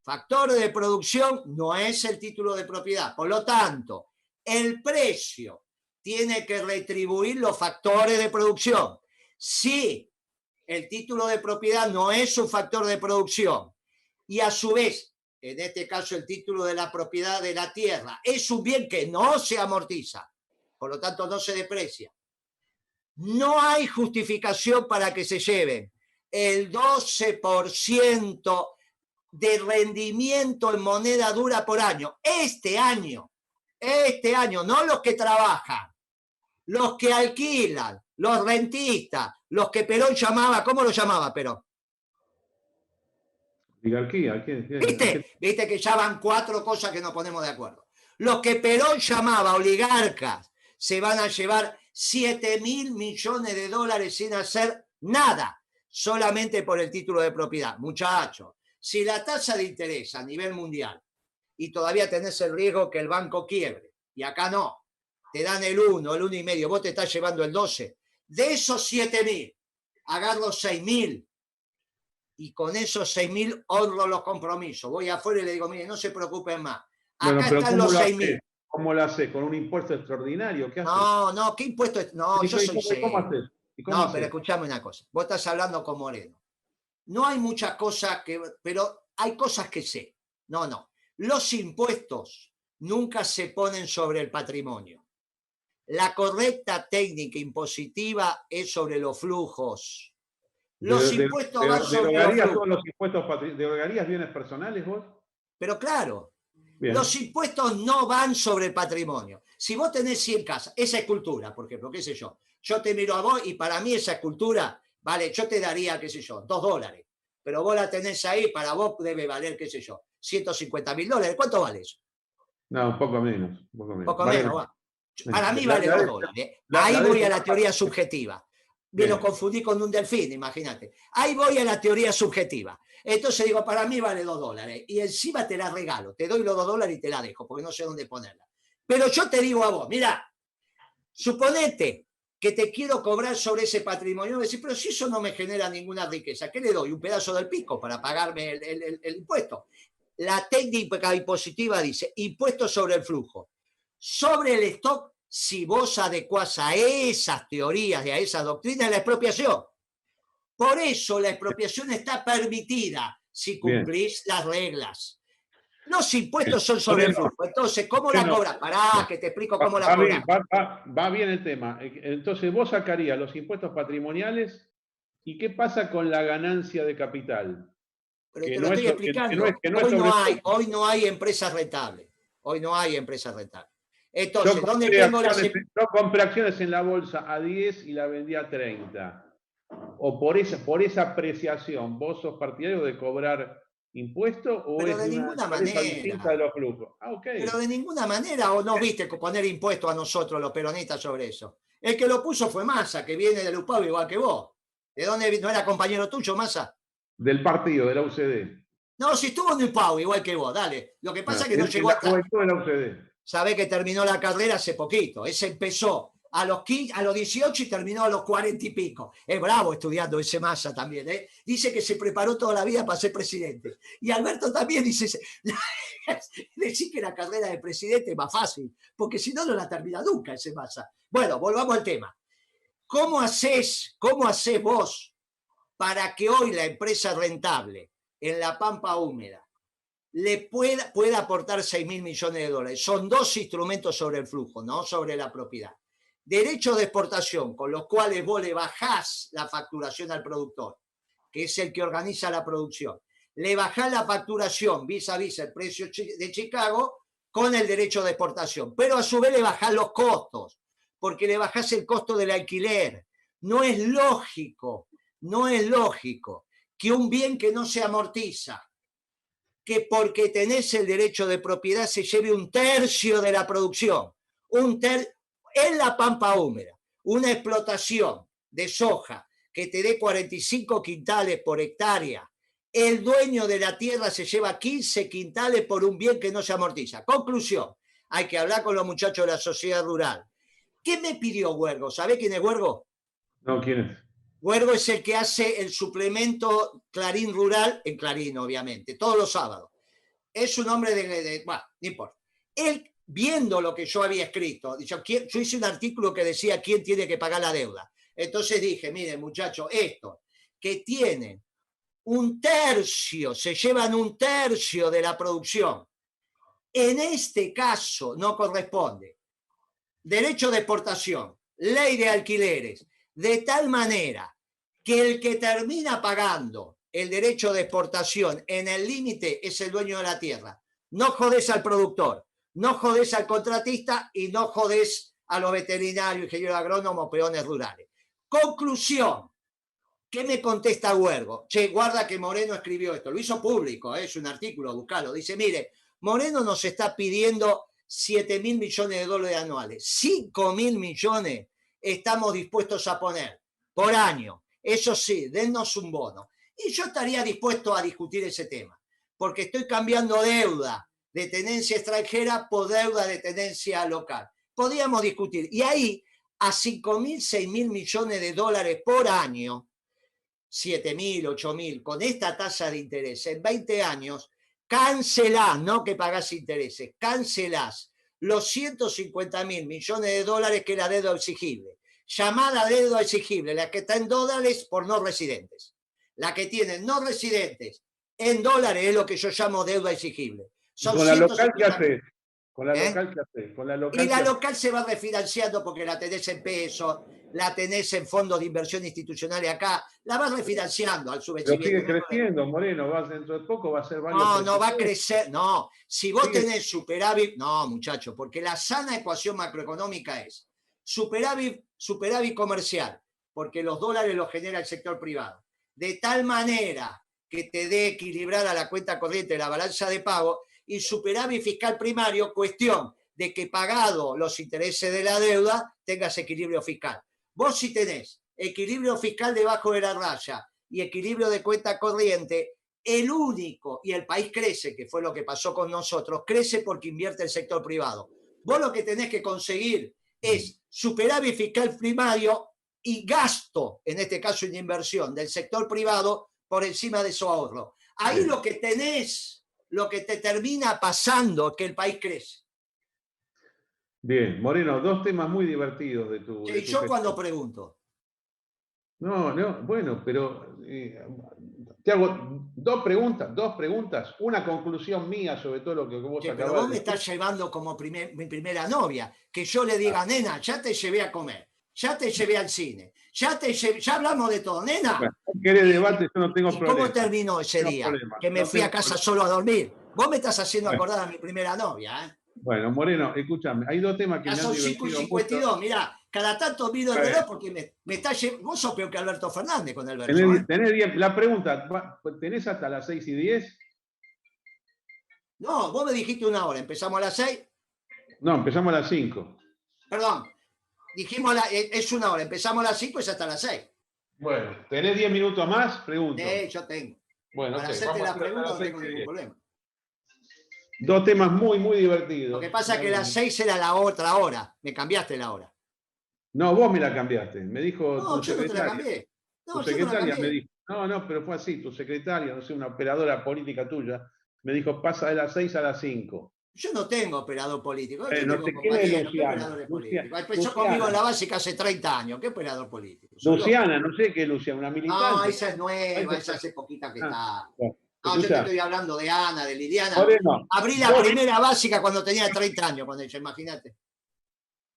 Factor de producción no es el título de propiedad. Por lo tanto, el precio tiene que retribuir los factores de producción. Si el título de propiedad no es un factor de producción y a su vez, en este caso el título de la propiedad de la tierra, es un bien que no se amortiza, por lo tanto no se deprecia, no hay justificación para que se lleven el 12% de rendimiento en moneda dura por año. Este año, no los que trabajan, los que alquilan, los rentistas, los que Perón llamaba, ¿cómo lo llamaba Perón? Oligarquía. ¿Viste que ya van 4 cosas que nos ponemos de acuerdo? Los que Perón llamaba oligarcas se van a llevar 7.000 millones de dólares sin hacer nada, solamente por el título de propiedad. Muchachos, si la tasa de interés a nivel mundial, y todavía tenés el riesgo que el banco quiebre, y acá no, te dan el 1, el 1,5, vos te estás llevando el 12, de esos 7.000, agarro 6.000, y con esos 6.000 honro los compromisos. Voy afuera y le digo, mire, no se preocupen más. Acá están los 6.000. ¿Cómo lo haces? ¿Con un impuesto extraordinario? ¿Qué haces? No, ¿qué impuesto? No, yo soy serio. ¿Cómo haces? No, pero escuchame una cosa. Vos estás hablando con Moreno. No hay muchas cosas pero hay cosas que sé. No. Los impuestos nunca se ponen sobre el patrimonio. La correcta técnica impositiva es sobre los flujos. Los impuestos van sobre los flujos. Todos los impuestos, ¿derogarías bienes personales vos? Pero claro, bien. Los impuestos no van sobre el patrimonio. Si vos tenés 100 casas, esa escultura, por ejemplo, qué sé yo te miro a vos y para mí esa escultura, vale, yo te daría, qué sé yo, $2. Pero vos la tenés ahí, para vos debe valer, qué sé yo, $150.000. ¿Cuánto vale eso? No, un poco menos. Poco menos, va. Para mí vale $2. Ahí voy a la teoría subjetiva. Me lo confundí con un delfín, imagínate. Ahí voy a la teoría subjetiva. Entonces digo, para mí vale $2. Y encima te la regalo. Te doy los $2 y te la dejo, porque no sé dónde ponerla. Pero yo te digo a vos, mira, suponete que te quiero cobrar sobre ese patrimonio. Me decís, pero si eso no me genera ninguna riqueza, ¿qué le doy? ¿Un pedazo del pico para pagarme el impuesto? La técnica impositiva dice, impuesto sobre el flujo. Sobre el stock, si vos adecuás a esas teorías y a esas doctrinas, la expropiación. Por eso la expropiación está permitida si cumplís las reglas. Los impuestos son sobre el flujo. Entonces, ¿cómo la cobras? Pará, que te explico cómo la cobras. Va bien el tema. Entonces, vos sacarías los impuestos patrimoniales y ¿qué pasa con la ganancia de capital? Pero te lo estoy explicando. Hoy no hay empresas rentables. Hoy no hay empresas rentables. Entonces, ¿dónde tengo las... Yo compré acciones en la bolsa a 10 y la vendí a 30. O por esa apreciación, ¿vos sos partidario de cobrar impuesto o pero es de ninguna manera distinta de los flujos? Okay. Pero de ninguna manera, o no viste poner impuestos a nosotros los peronistas sobre eso. El que lo puso fue Massa, que viene del UPAV igual que vos. ¿De dónde no era compañero tuyo, Massa? Del partido, de la UCD. No, si estuvo en UPAV igual que vos, dale. Lo que pasa es que no llegó hasta... de la UCD. Sabés que terminó la carrera hace poquito. Ese empezó a los 18 y terminó a los 40 y pico. Es bravo estudiando ese Massa también, ¿eh? Dice que se preparó toda la vida para ser presidente. Y Alberto también dice, decir que la carrera de presidente es más fácil, porque si no, no la termina nunca ese Massa. Bueno, volvamos al tema. ¿Cómo hacés vos para que hoy la empresa rentable en la Pampa Húmeda le pueda aportar 6.000 millones de dólares? Son 2 instrumentos sobre el flujo, no sobre la propiedad. derechos de exportación, con los cuales vos le bajás la facturación al productor, que es el que organiza la producción. Le bajás la facturación vis a vis el precio de Chicago con el derecho de exportación, pero a su vez le bajás los costos, porque le bajás el costo del alquiler. No es lógico que un bien que no se amortiza, que porque tenés el derecho de propiedad se lleve un tercio de la producción, en la pampa húmeda, una explotación de soja que te dé 45 quintales por hectárea, el dueño de la tierra se lleva 15 quintales por un bien que no se amortiza. Conclusión, hay que hablar con los muchachos de la sociedad rural. ¿Qué me pidió Huergo? ¿Sabe quién es Huergo? No, ¿quién es? Huergo es el que hace el suplemento Clarín Rural, en Clarín obviamente, todos los sábados. Es un hombre bueno, no importa. Él, viendo lo que yo había escrito, yo hice un artículo que decía quién tiene que pagar la deuda. Entonces dije, miren muchachos, estos que tienen un tercio, se llevan un tercio de la producción, en este caso no corresponde. Derecho de exportación, ley de alquileres, de tal manera que el que termina pagando el derecho de exportación en el límite es el dueño de la tierra. No jodés al productor, no jodés al contratista y no jodés a los veterinarios, ingenieros agrónomos, peones rurales. Conclusión. ¿Qué me contesta Huergo? Che, guarda que Moreno escribió esto, lo hizo público, es un artículo, buscalo. Dice, mire, Moreno nos está pidiendo 7.000 millones de dólares anuales. 5.000 millones estamos dispuestos a poner por año. Eso sí, dennos un bono. Y yo estaría dispuesto a discutir ese tema, porque estoy cambiando deuda de tenencia extranjera por deuda de tenencia local. Podríamos discutir. Y ahí, a 5.000, 6.000 millones de dólares por año, 7.000, 8.000, con esta tasa de interés en 20 años, cancelás, no que pagás intereses, cancelás los 150.000 millones de dólares que es la deuda exigible. Llamada deuda exigible, la que está en dólares por no residentes. La que tienen no residentes en dólares es lo que yo llamo deuda exigible. Son ¿con la local qué haces? ¿Con la local qué haces? Y la local se va refinanciando porque la tenés en pesos, la tenés en fondos de inversión institucionales acá, la vas refinanciando al subvencimiento. Pero sigue creciendo, Moreno, dentro de poco va a ser varios. No, no va a crecer, no. Si vos tenés superávit, no, muchacho, porque la sana ecuación macroeconómica es superávit comercial, porque los dólares los genera el sector privado, de tal manera que te dé equilibrada la cuenta corriente de la balanza de pago, y superávit fiscal primario, cuestión de que pagado los intereses de la deuda, tengas equilibrio fiscal. Vos si tenés equilibrio fiscal debajo de la raya y equilibrio de cuenta corriente, el único, y el país crece, que fue lo que pasó con nosotros, crece porque invierte el sector privado. Vos lo que tenés que conseguir es superávit fiscal primario y gasto, en este caso en inversión, del sector privado por encima de su ahorro. Ahí lo que tenés, lo que te termina pasando es que el país crece. Bien, Moreno, dos temas muy divertidos de tu... Y yo cuando pregunto. No, bueno, pero te hago dos preguntas, una conclusión mía sobre todo lo que vos acabas de decir. Pero vos me estás llevando como mi primera novia, que yo le diga, nena, ya te llevé a comer, ya te llevé al cine, ya hablamos de todo, nena. Bueno, ¿querés debate? Yo no tengo problema. ¿Cómo terminó ese día? Que me fui a casa solo a dormir. Vos me estás haciendo acordar a mi primera novia, ¿eh? Bueno, Moreno, escúchame, hay dos temas que ya son 5:52, mirá, cada tanto miro el reloj porque me está llevando. Vos sos peor que Alberto Fernández con el verso. Tenés 10, la pregunta, ¿tenés hasta las 6:10? No, vos me dijiste una hora, ¿empezamos a las 6? No, empezamos a las 5. Perdón, dijimos es una hora, empezamos a las 5 y es hasta las 6. Bueno, ¿tenés 10 minutos más? Pregunto. Yo tengo. Bueno, para hacerte la pregunta no tengo ningún problema. Dos temas muy, muy divertidos. Lo que pasa es que las 6 era la otra hora. Me cambiaste la hora. No, vos me la cambiaste. Me dijo no, yo no te la cambié. No, tu secretaria me dijo. No, pero fue así. Tu secretaria, no sé, una operadora política tuya, me dijo, pasa de las 6 a las 5. Yo no tengo operador político. No sé quién es Luciana. Empezó conmigo en la básica hace 30 años. ¿Qué operador político? Luciana, no sé qué es Luciana, una militante. No, esa es nueva, esa hace poquita que está. No, yo te estoy hablando de Ana, de Liliana. Moreno, abrí la primera básica cuando tenía 30 años, con ella, imagínate.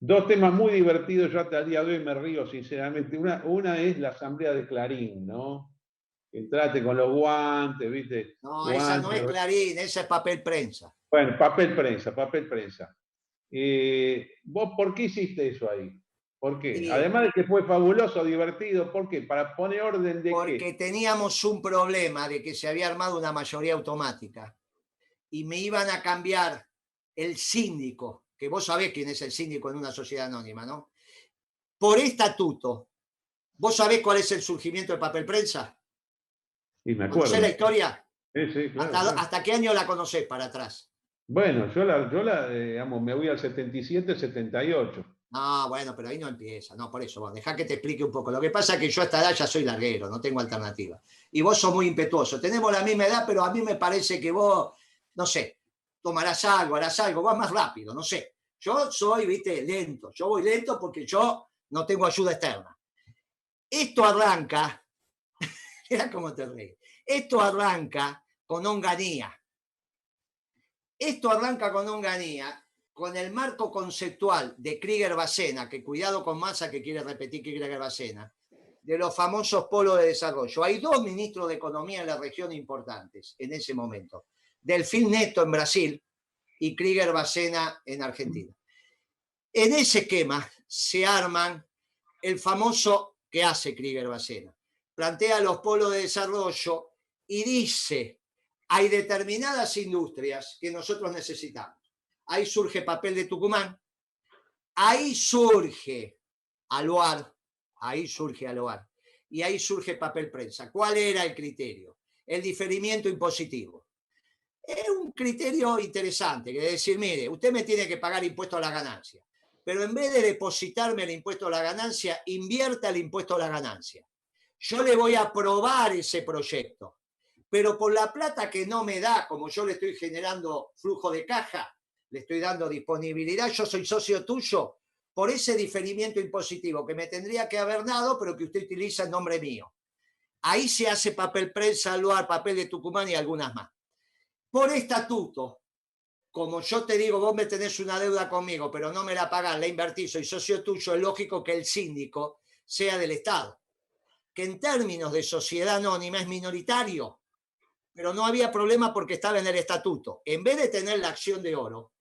Dos temas muy divertidos, yo hasta el día de hoy me río sinceramente. Una es la asamblea de Clarín, ¿no? Entrate con los guantes, ¿viste? No, esa no es Guantes. Clarín, esa es papel prensa. Bueno, papel prensa, papel prensa. ¿Vos por qué hiciste eso ahí? ¿Por qué? Y Además de que fue fabuloso, divertido, ¿por qué? ¿Para poner orden de qué? porque teníamos un problema de que se había armado una mayoría automática y me iban a cambiar el síndico, que vos sabés quién es el síndico en una sociedad anónima, ¿no? Por estatuto. ¿Vos sabés cuál es el surgimiento del papel prensa? Y me ¿Conocés acuerdo. la historia? Sí, sí, claro, claro. ¿Hasta qué año la conocés para atrás? Bueno, digamos, me voy al 77, 78. No, bueno, pero ahí no empieza. No, por eso, vos, dejá que te explique un poco. Lo que pasa es que yo a esta edad ya soy larguero, no tengo alternativa. Y vos sos muy impetuoso. Tenemos la misma edad, pero a mí me parece que vos, no sé, tomarás algo, harás algo, vas más rápido, no sé. Yo soy, viste, lento. Yo voy lento porque yo no tengo ayuda externa. Esto arranca, mira cómo te reís. Esto arranca con Onganía. Esto arranca con Onganía, con el marco conceptual de Krieger-Bacena, que cuidado con Massa que quiere repetir Krieger-Bacena, de los famosos polos de desarrollo. Hay dos ministros de Economía en la región importantes en ese momento. Delfín Neto en Brasil y Krieger-Bacena en Argentina. En ese esquema se arman el famoso que hace Krieger-Bacena. Plantea los polos de desarrollo y dice, hay determinadas industrias que nosotros necesitamos. Ahí surge papel de Tucumán, ahí surge Aluar, y ahí surge papel prensa. ¿Cuál era el criterio? El diferimiento impositivo. Es un criterio interesante, que es decir, mire, usted me tiene que pagar impuesto a la ganancia, pero en vez de depositarme el impuesto a la ganancia, invierta el impuesto a la ganancia. Yo le voy a aprobar ese proyecto, pero por la plata que no me da, como yo le estoy generando flujo de caja, le estoy dando disponibilidad, yo soy socio tuyo, por ese diferimiento impositivo que me tendría que haber dado, pero que usted utiliza en nombre mío. Ahí se hace papel prensa, Aluar, papel de Tucumán y algunas más. Por estatuto, como yo te digo, vos me tenés una deuda conmigo, pero no me la pagás, la invertís, soy socio tuyo, es lógico que el síndico sea del Estado, que en términos de sociedad anónima es minoritario, pero no había problema porque estaba en el estatuto. En vez de tener la acción de oro,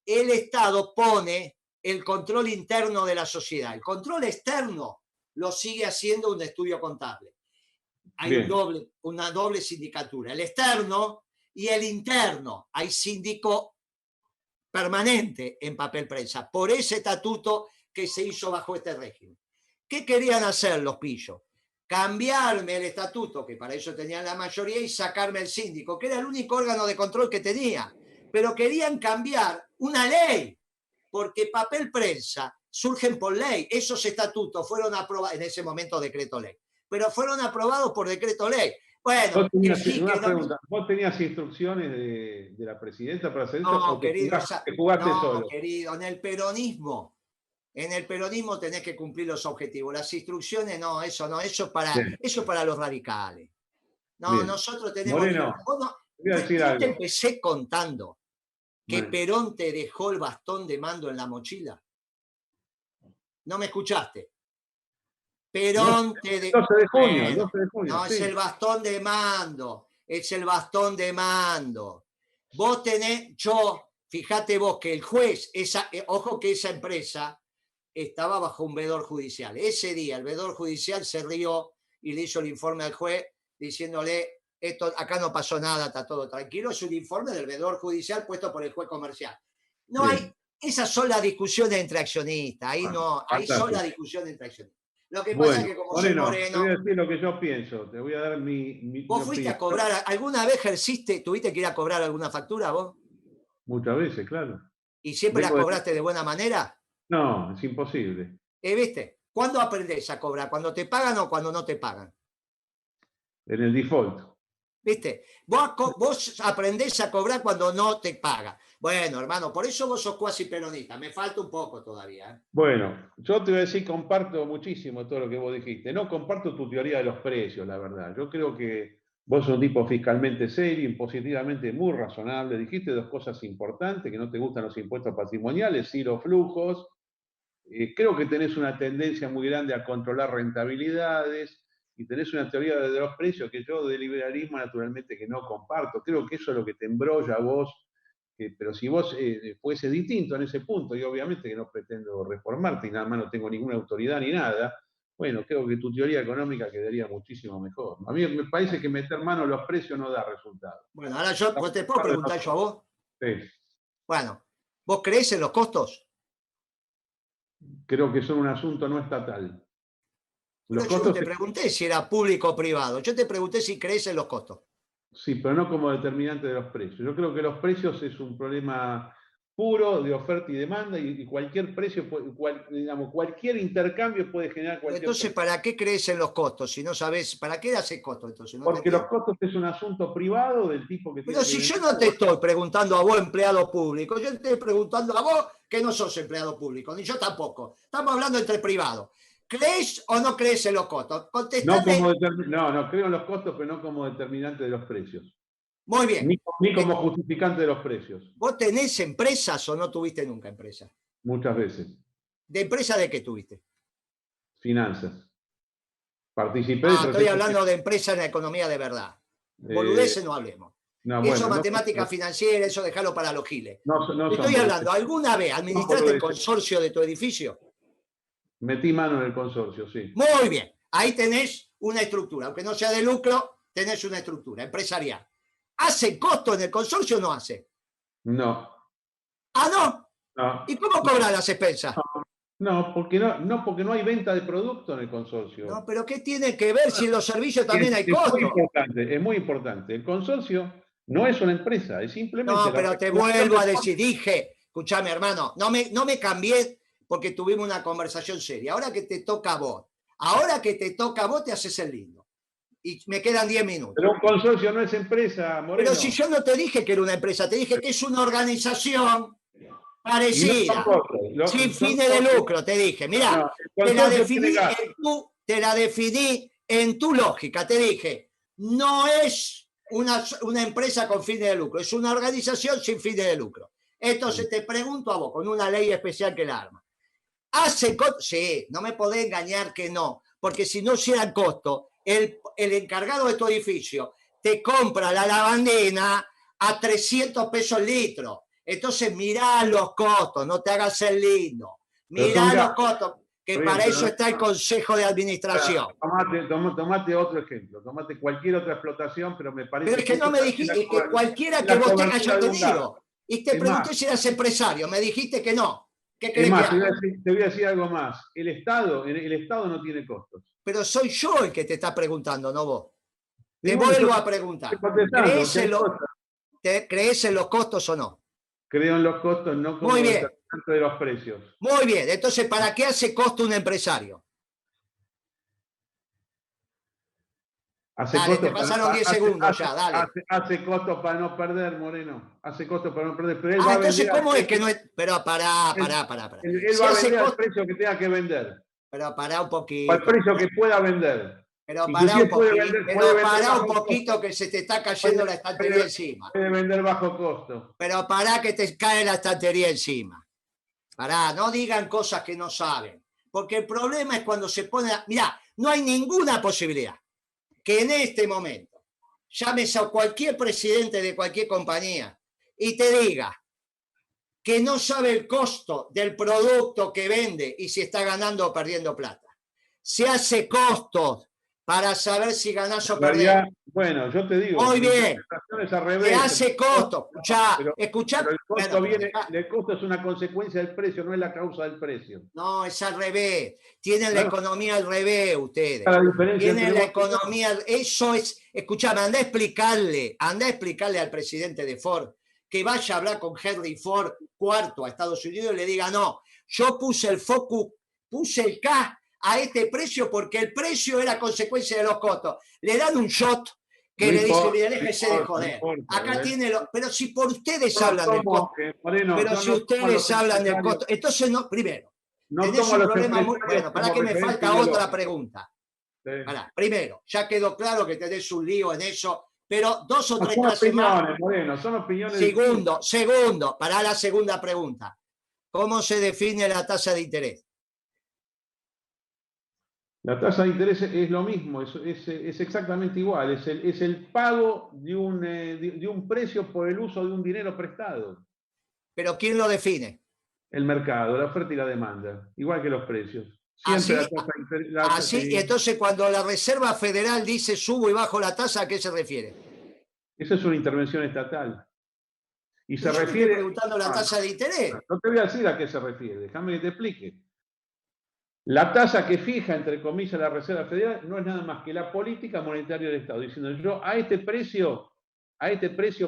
el Estado pone el control interno de la sociedad. El control externo lo sigue haciendo un estudio contable. Hay una doble sindicatura, el externo y el interno. Hay síndico permanente en papel prensa, por ese estatuto que se hizo bajo este régimen. ¿Qué querían hacer los pillos? Cambiarme el estatuto, que para eso tenían la mayoría, y sacarme el síndico, que era el único órgano de control que tenía. Pero querían cambiar una ley, porque papel prensa surgen por ley. Esos estatutos fueron aprobados, en ese momento decreto ley, pero fueron aprobados por decreto ley. Bueno, ¿Vos tenías instrucciones de la presidenta para hacer eso? No, ¿O querido, te jugaste no, solo? querido, en el peronismo tenés que cumplir los objetivos. Las instrucciones, no, eso no, eso para los radicales. No, bien. nosotros tenemos Moreno, libertad. Vos no, voy a decir yo te algo. empecé contando que Bueno. Perón te dejó el bastón de mando en la mochila. ¿No me escuchaste? Perón te dejó. 12 de junio, Bueno, 12 de junio. no, Sí. es el bastón de mando. Es el bastón de mando. Vos tenés, fíjate vos que el juez, ojo que esa empresa estaba bajo un vedor judicial. Ese día el vedor judicial se rió y le hizo el informe al juez diciéndole, acá no pasó nada, está todo tranquilo. Es un informe del vedor judicial puesto por el juez comercial. No hay, esas son las discusiones entre accionistas, ahí son las discusiones entre accionistas. Lo que pasa es que como soy Moreno... Te voy a decir lo que yo pienso, te voy a dar ¿Vos fuiste a cobrar, alguna vez tuviste que ir a cobrar alguna factura vos? Muchas veces, claro. ¿Y siempre la cobraste de buena manera? No, es imposible. ¿Viste? ¿Cuándo aprendés a cobrar? ¿Cuando te pagan o cuando no te pagan? En el default. ¿Viste? Vos aprendés a cobrar cuando no te pagan. Bueno, hermano, por eso vos sos cuasi peronista. Me falta un poco todavía. ¿Eh? Bueno, yo te voy a decir, comparto muchísimo todo lo que vos dijiste. No comparto tu teoría de los precios, la verdad. Yo creo que vos sos un tipo fiscalmente serio, impositivamente muy razonable. Dijiste dos cosas importantes, que no te gustan los impuestos patrimoniales, sí los flujos. creo que tenés una tendencia muy grande a controlar rentabilidades y tenés una teoría de los precios que yo de liberalismo naturalmente que no comparto. Creo que eso es lo que te embrolla a vos, pero si vos fuese distinto en ese punto, y obviamente que no pretendo reformarte y nada más no tengo ninguna autoridad ni nada, bueno, creo que tu teoría económica quedaría muchísimo mejor. A mí me parece que meter mano en los precios no da resultado. Bueno, ahora yo te puedo preguntar yo a vos. Sí. Bueno, ¿vos creés en los costos? Creo que son un asunto no estatal. Pero yo no te pregunté si era público o privado. Yo te pregunté si crees en los costos. Sí, pero no como determinante de los precios. Yo creo que los precios es un problema puro de oferta y demanda y cualquier precio, digamos, cualquier intercambio puede generar cualquier Entonces, precio. ¿para qué crees en los costos? Si no sabes, ¿para qué haces costos? Entonces, no Porque los costos es un asunto privado del tipo que Pero tiene si que yo no te estoy preguntando a vos, empleado público, yo te estoy preguntando a vos que no sos empleado público, ni yo tampoco. Estamos hablando entre privados. ¿Crees o no crees en los costos? Contestame. No, creo en los costos, pero no como determinante de los precios. Muy bien. Ni como justificante de los precios. ¿Vos tenés empresas o no tuviste nunca empresas? Muchas veces. ¿De empresa de qué tuviste? Finanzas. Participé estoy hablando de empresa en la economía de verdad. Boludeces no hablemos. No, eso bueno, matemática financiera, eso dejarlo para los giles. No estoy hablando, ¿alguna vez administraste el consorcio de tu edificio? Metí mano en el consorcio, sí. Muy bien. Ahí tenés una estructura. Aunque no sea de lucro, tenés una estructura empresarial. ¿Hace costo en el consorcio o no hace? No. ¿Ah, no? No. ¿Y cómo cobran las expensas? No, porque no hay venta de producto en el consorcio. No, pero ¿qué tiene que ver si en los servicios también hay costo? Es muy importante. El consorcio no es una empresa, es simplemente... No, pero te vuelvo a decir, escúchame, hermano, no me cambié porque tuvimos una conversación seria. Ahora que te toca a vos, te haces el lindo. Y me quedan 10 minutos. Pero un consorcio no es empresa, Moreno. Pero si yo no te dije que era una empresa, te dije que es una organización parecida, sin fines de lucro, te dije. Mirá, te la definí en tu lógica, te dije, no es una empresa con fines de lucro, es una organización sin fines de lucro. Entonces te pregunto a vos, con una ley especial que la arma, ¿hace costo? Sí, no me podés engañar que no, porque si no hicieran costo, el encargado de tu edificio te compra la lavandina a 300 pesos el litro. Entonces mirá los costos, no te hagas el lindo. Mirá los costos, que para eso está el Consejo de Administración. Tomate otro ejemplo, tomate cualquier otra explotación, pero me parece... Pero es que no me dijiste, que cualquiera que vos tengas yo te digo. Y te pregunté si eras empresario, me dijiste que no. ¿Qué crees que haga? Te voy a decir algo más. El Estado no tiene costos. Pero soy yo el que te está preguntando, no vos. Te vuelvo a preguntar. ¿Crees en los costos o no? Creo en los costos, no como determinante de los precios. Muy bien. Entonces, ¿para qué hace costo un empresario? Dale, te pasaron 10 segundos ya, dale. Hace costo para no perder, Moreno. Hace costo para no perder. Pero él entonces, ¿cómo es que no es? Pero pará. Él va a vender al precio que tenga que vender. Pero pará un poquito. Al precio que pueda vender. Pero pará un poquito que se te está cayendo la estantería encima. Puede vender bajo costo. Pero pará que te cae la estantería encima. Pará, no digan cosas que no saben. Porque el problema es cuando se pone... Mirá, no hay ninguna posibilidad que en este momento llames a cualquier presidente de cualquier compañía y te diga que no sabe el costo del producto que vende y si está ganando o perdiendo plata. Se hace costos para saber si ganás o perdés. Bueno, yo te digo. Muy bien. Se hace costo. Escuchá. El costo es una consecuencia del precio, no es la causa del precio. No, es al revés. Tienen la economía al revés ustedes. Tienen la economía. Eso es. Escuchame, anda a explicarle al presidente de Ford que vaya a hablar con Henry Ford IV a Estados Unidos y le diga, no, yo puse el Focus, puse el K a este precio porque el precio era consecuencia de los costos. Le dan un shot que le dice, mira, déjese de joder. Acá tiene pero si por ustedes hablan del costo. Pero si ustedes hablan del costo. Entonces, no, primero, tenés un problema muy... Bueno, para que me falta otra pregunta. Primero, ya quedó claro que tenés un lío en eso, pero 2 o 3 clases más. Moreno, son opiniones. Segundo, para la segunda pregunta. ¿Cómo se define la tasa de interés? La tasa de interés es lo mismo, es exactamente igual, es el pago de un precio por el uso de un dinero prestado. Pero ¿quién lo define? El mercado, la oferta y la demanda, igual que los precios. Siempre Así, así, y entonces cuando la Reserva Federal dice subo y bajo la tasa, ¿a qué se refiere? esa es una intervención estatal. Y se Yo te estoy refiere... preguntando la tasa de interés. No te voy a decir a qué se refiere, déjame que te explique. La tasa que fija, entre comillas, la Reserva Federal no es nada más que la política monetaria del Estado, diciendo yo a este precio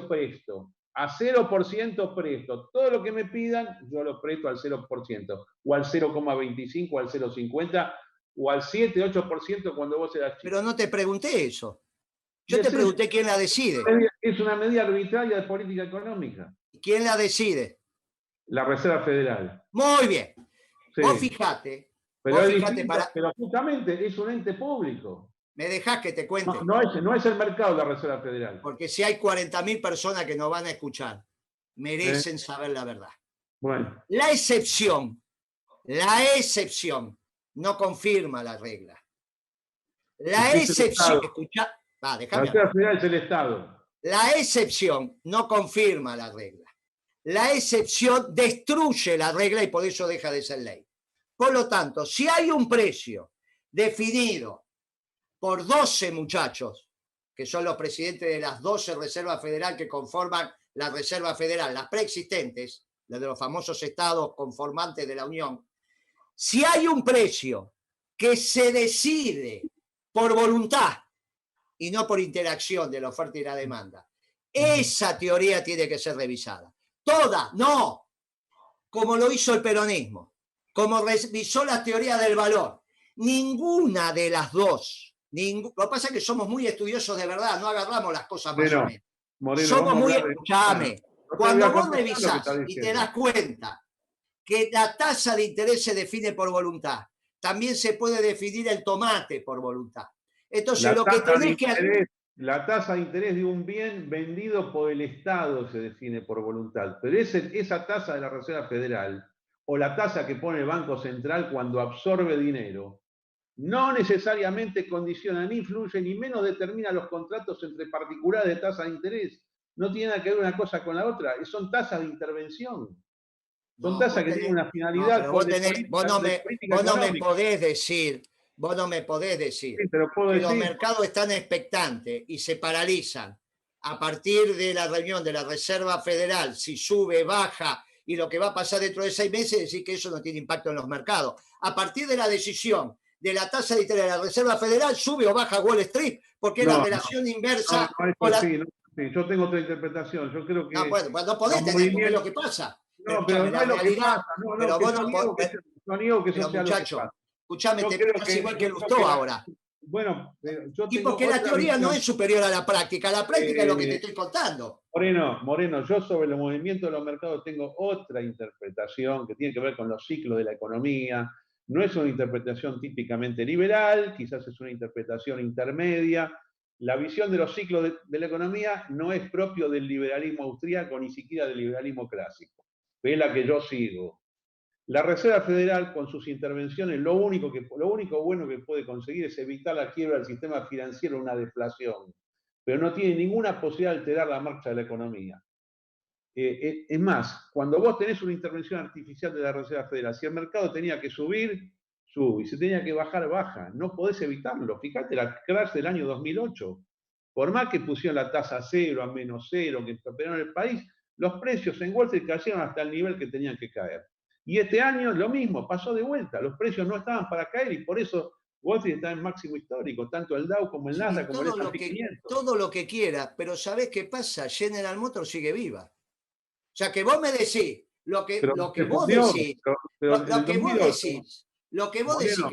presto, a 0% presto, todo lo que me pidan, yo lo presto al 0%, o al 0,25, o al 0,50, o al 7, 8% cuando vos eras chico. Pero no te pregunté eso. Yo te pregunté quién la decide. Es una medida arbitraria de política económica. ¿Quién la decide? La Reserva Federal. Muy bien. Sí. Vos fijate. Pero, pero justamente es un ente público. ¿Me dejás que te cuente? No es el mercado la Reserva Federal. Porque si hay 40.000 personas que nos van a escuchar, merecen saber la verdad. Bueno. La excepción no confirma la regla. La excepción, escucha, la Reserva Federal es el Estado. La excepción no confirma la regla. La excepción destruye la regla y por eso deja de ser ley. Por lo tanto, si hay un precio definido por 12 muchachos, que son los presidentes de las 12 reservas federales que conforman la Reserva Federal, las preexistentes, las de los famosos estados conformantes de la Unión, si hay un precio que se decide por voluntad y no por interacción de la oferta y la demanda, esa teoría tiene que ser revisada. Toda, no, como lo hizo el peronismo, como revisó la teoría del valor. Ninguna de las dos. Lo que pasa es que somos muy estudiosos de verdad, no agarramos las cosas más o menos. Moreno, somos muy... Escuchame, cuando vos revisás y te das cuenta que la tasa de interés se define por voluntad, también se puede definir el tomate por voluntad. Entonces lo que tenés que hacer... La tasa de interés de un bien vendido por el Estado se define por voluntad, pero esa tasa de la Reserva Federal o la tasa que pone el Banco Central cuando absorbe dinero, no necesariamente condiciona, ni influye, ni menos determina los contratos entre particulares de tasa de interés. No tiene nada que ver una cosa con la otra, son tasas de intervención. Son tasas que tienen una finalidad... No, vos no me podés decir... Vos no me podés decir sí, que los mercados están expectantes y se paralizan a partir de la reunión de la Reserva Federal, si sube, baja y lo que va a pasar dentro de 6 meses, decir que eso no tiene impacto en los mercados. A partir de la decisión de la tasa de interés de la Reserva Federal, sube o baja Wall Street, porque es la relación inversa. Yo tengo otra interpretación. Yo creo que... No, bueno, pues no podés tener, porque es lo que pasa. No, pero no es lo que pasa. Pero vos no niego que eso sea lo que pasa. Escuchame, te pensás igual que Lustó ahora. Bueno, y porque la teoría no es superior a la práctica es lo que te estoy contando. Moreno, yo sobre los movimientos de los mercados tengo otra interpretación que tiene que ver con los ciclos de la economía. No es una interpretación típicamente liberal, quizás es una interpretación intermedia. La visión de los ciclos de la economía no es propio del liberalismo austríaco ni siquiera del liberalismo clásico. Es la que yo sigo. La Reserva Federal, con sus intervenciones, lo único bueno que puede conseguir es evitar la quiebra del sistema financiero, una deflación, pero no tiene ninguna posibilidad de alterar la marcha de la economía. Es más, cuando vos tenés una intervención artificial de la Reserva Federal, si el mercado tenía que subir, sube, y si tenía que bajar, baja. No podés evitarlo. Fíjate la crash del año 2008. Por más que pusieron la tasa a cero, a menos cero, que operaron el país, los precios en Wall Street cayeron hasta el nivel que tenían que caer. Y este año lo mismo, pasó de vuelta. Los precios no estaban para caer y por eso Wall Street está en máximo histórico, tanto el Dow como el Nasdaq, como el S&P 500. Todo lo que quiera, pero ¿sabés qué pasa? General Motors sigue viva. O sea, que vos me decís, lo que vos decís, que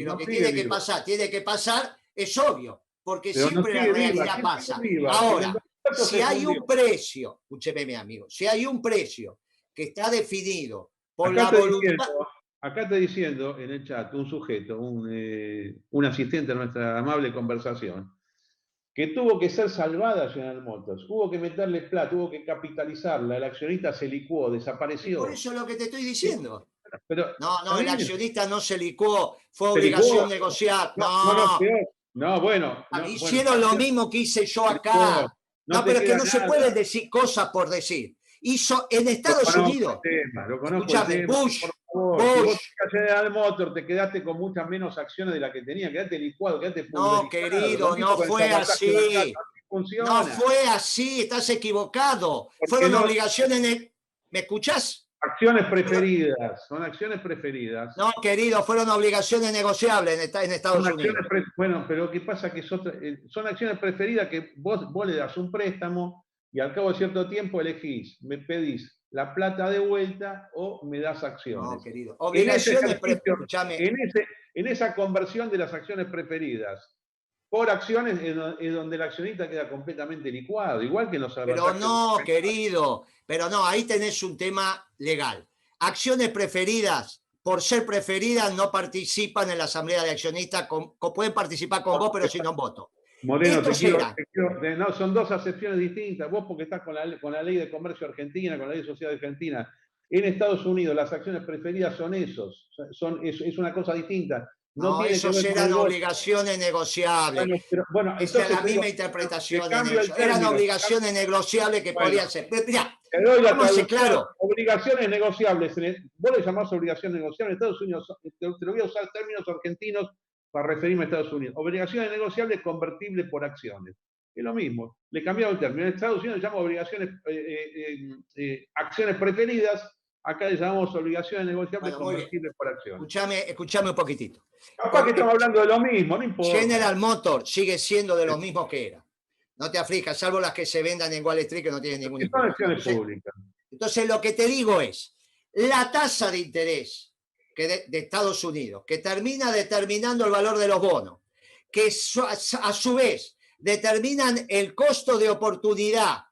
lo que tiene que pasar, es obvio, porque pero siempre la realidad pasa. Ahora, si hay un precio, escúcheme mi amigo, si hay un precio que está definido por la voluntad... Acá está diciendo en el chat un sujeto, un asistente a nuestra amable conversación, que tuvo que ser salvada General Motors, hubo que meterle plata, hubo que capitalizarla, el accionista se licuó, desapareció. Por eso es lo que te estoy diciendo. Pero, No, el accionista no se licuó, fue ¿se obligación licuó? negociar. No, peor. No, bueno. Hicieron lo mismo que hice yo acá. No te Pero es que queda no se nada. pueden decir cosas por decir. Hizo en Estados Unidos. Lo conozco el Escúchame, tema. Bush, Por favor, si vos Bush. te General Motors, te quedaste con muchas menos acciones de las que tenía, quedaste licuado, quedaste pulverizado. No, querido, Lo mismo no con el fue sabotaje de la casa, así. así funciona. No fue así, estás equivocado. Porque Fueron no- obligaciones. ¿Me escuchás? Acciones preferidas, son acciones preferidas. No, querido, fueron obligaciones negociables en Estados Son Unidos. acciones bueno, pero lo que pasa es que son acciones preferidas que vos le das un préstamo y al cabo de cierto tiempo elegís, me pedís la plata de vuelta o me das acciones. No, querido. En ese Obligaciones, ejercicio, escúchame. en esa conversión de las acciones preferidas por acciones es donde el accionista queda completamente licuado, igual que en los Pero salvatajes. no, querido, pero no, ahí tenés un tema legal. Acciones preferidas, por ser preferidas, no participan en la asamblea de accionistas, pueden participar con vos, pero sin un voto. Moreno, Estos no, son dos acepciones distintas. Vos porque estás con la ley de comercio argentina, con la ley de sociedad argentina. En Estados Unidos las acciones preferidas son es una cosa distinta. No, tiene que esos ver con eran el voto. obligaciones negociables. Bueno, Esa es la misma te interpretación. cambio el Eran término. Obligaciones negociables que podían ser. Pero mirá, Te doy la vamos a ser traducción. claros. Obligaciones negociables. Vos le llamás obligaciones negociables. En Estados Unidos, te lo voy a usar términos argentinos para referirme a Estados Unidos. Obligaciones negociables convertibles por acciones. Es lo mismo. Le he cambiado el término. En Estados Unidos le llamamos acciones preferidas. Acá le llamamos obligaciones negociables convertibles por acciones. Escuchame un poquitito. Capaz que estamos hablando de lo mismo, no importa. General Motors sigue siendo de los mismos que era. No te aflijas, salvo las que se vendan en Wall Street que no tienen ningún impacto. Son acciones públicas. Entonces, lo que te digo es, la tasa de interés de Estados Unidos, que termina determinando el valor de los bonos, que a su vez determinan el costo de oportunidad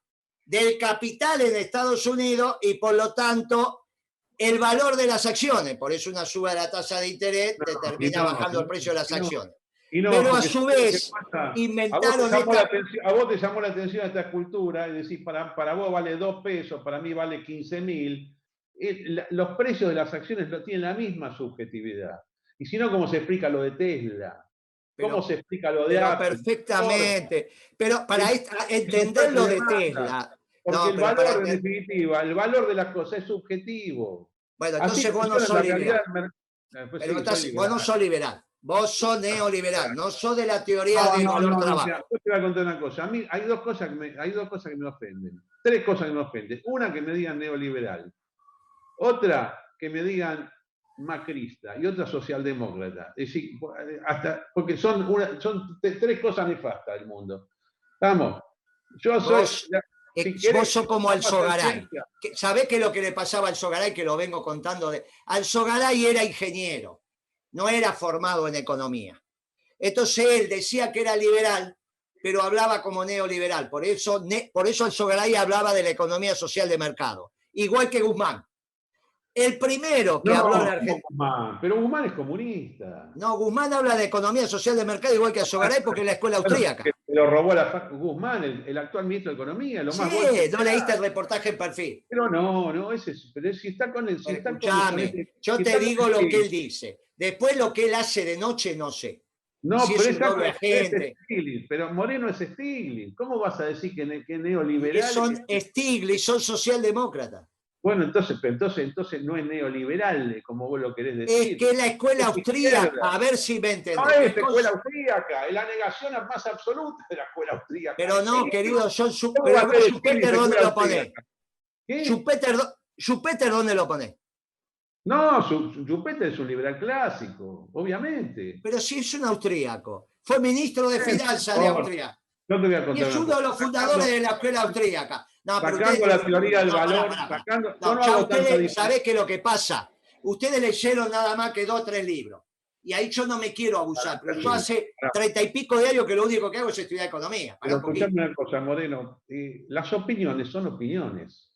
del capital en Estados Unidos y por lo tanto el valor de las acciones. Por eso una suba de la tasa de interés termina bajando el precio de las acciones. Pero a su vez inventaron a vos te llamó la atención esta escultura, es decir, para vos vale 2 pesos, para mí vale 15.000. Los precios de las acciones tienen la misma subjetividad. Y si no, ¿cómo se explica lo de Tesla? ¿Cómo se explica lo de Apple? Perfectamente. Pero para entender lo de Tesla... Porque el valor, en definitiva, el valor de las cosas es subjetivo. Bueno, entonces vos no sos liberal. Vos no sos liberal. Vos sos neoliberal, no sos de la teoría del valor trabajo. Yo te voy a contar una cosa. A mí hay dos cosas que me ofenden. 3 cosas que me ofenden. Una, que me digan neoliberal. Otra, que me digan macrista. Y otra, socialdemócrata. Es decir, porque son 3 cosas nefastas del mundo. Vamos. Yo soy... Vos sos como Alzogaray. ¿Sabés qué es lo que le pasaba a Alzogaray? Que lo vengo contando. Alzogaray era ingeniero, no era formado en economía. Entonces él decía que era liberal, pero hablaba como neoliberal. Por eso Alzogaray hablaba de la economía social de mercado. Igual que Guzmán. El primero que habló en Argentina. Pero Guzmán es comunista. No, Guzmán habla de economía social de mercado igual que Alzogaray porque es la escuela austríaca. Lo robó Guzmán, el actual ministro de Economía. Lo más bueno. ¿No leíste el reportaje en Perfil? Pero no, pero si está con el... yo te digo lo que él dice. Después lo que él hace de noche, no sé. No, si pero es un doble agente. Pero Moreno es Stiglitz. ¿Cómo vas a decir que es neoliberal? Son Stiglitz, son socialdemócratas. Bueno, entonces no es neoliberal, como vos lo querés decir. Es que la escuela austríaca, a ver si me entendés. No es la escuela austríaca, es la negación más absoluta de la escuela austríaca. Pero no, querido, Schumpeter, ¿dónde lo ponés? Schumpeter, ¿dónde lo ponés? No, Schumpeter es un liberal clásico, obviamente. Pero sí es un austríaco. Fue ministro de Finanzas de Austria. No te voy a contar. Y es uno de los fundadores de la escuela austríaca. No, sacando la teoría del valor, sacando... ustedes, ¿sabés qué es lo que pasa? Ustedes leyeron nada más que 2 o 3 libros. Y ahí yo no me quiero abusar, pero yo hace 30 y pico de años que lo único que hago es estudiar economía. Pero escuchame una cosa, Moreno. Las opiniones son opiniones.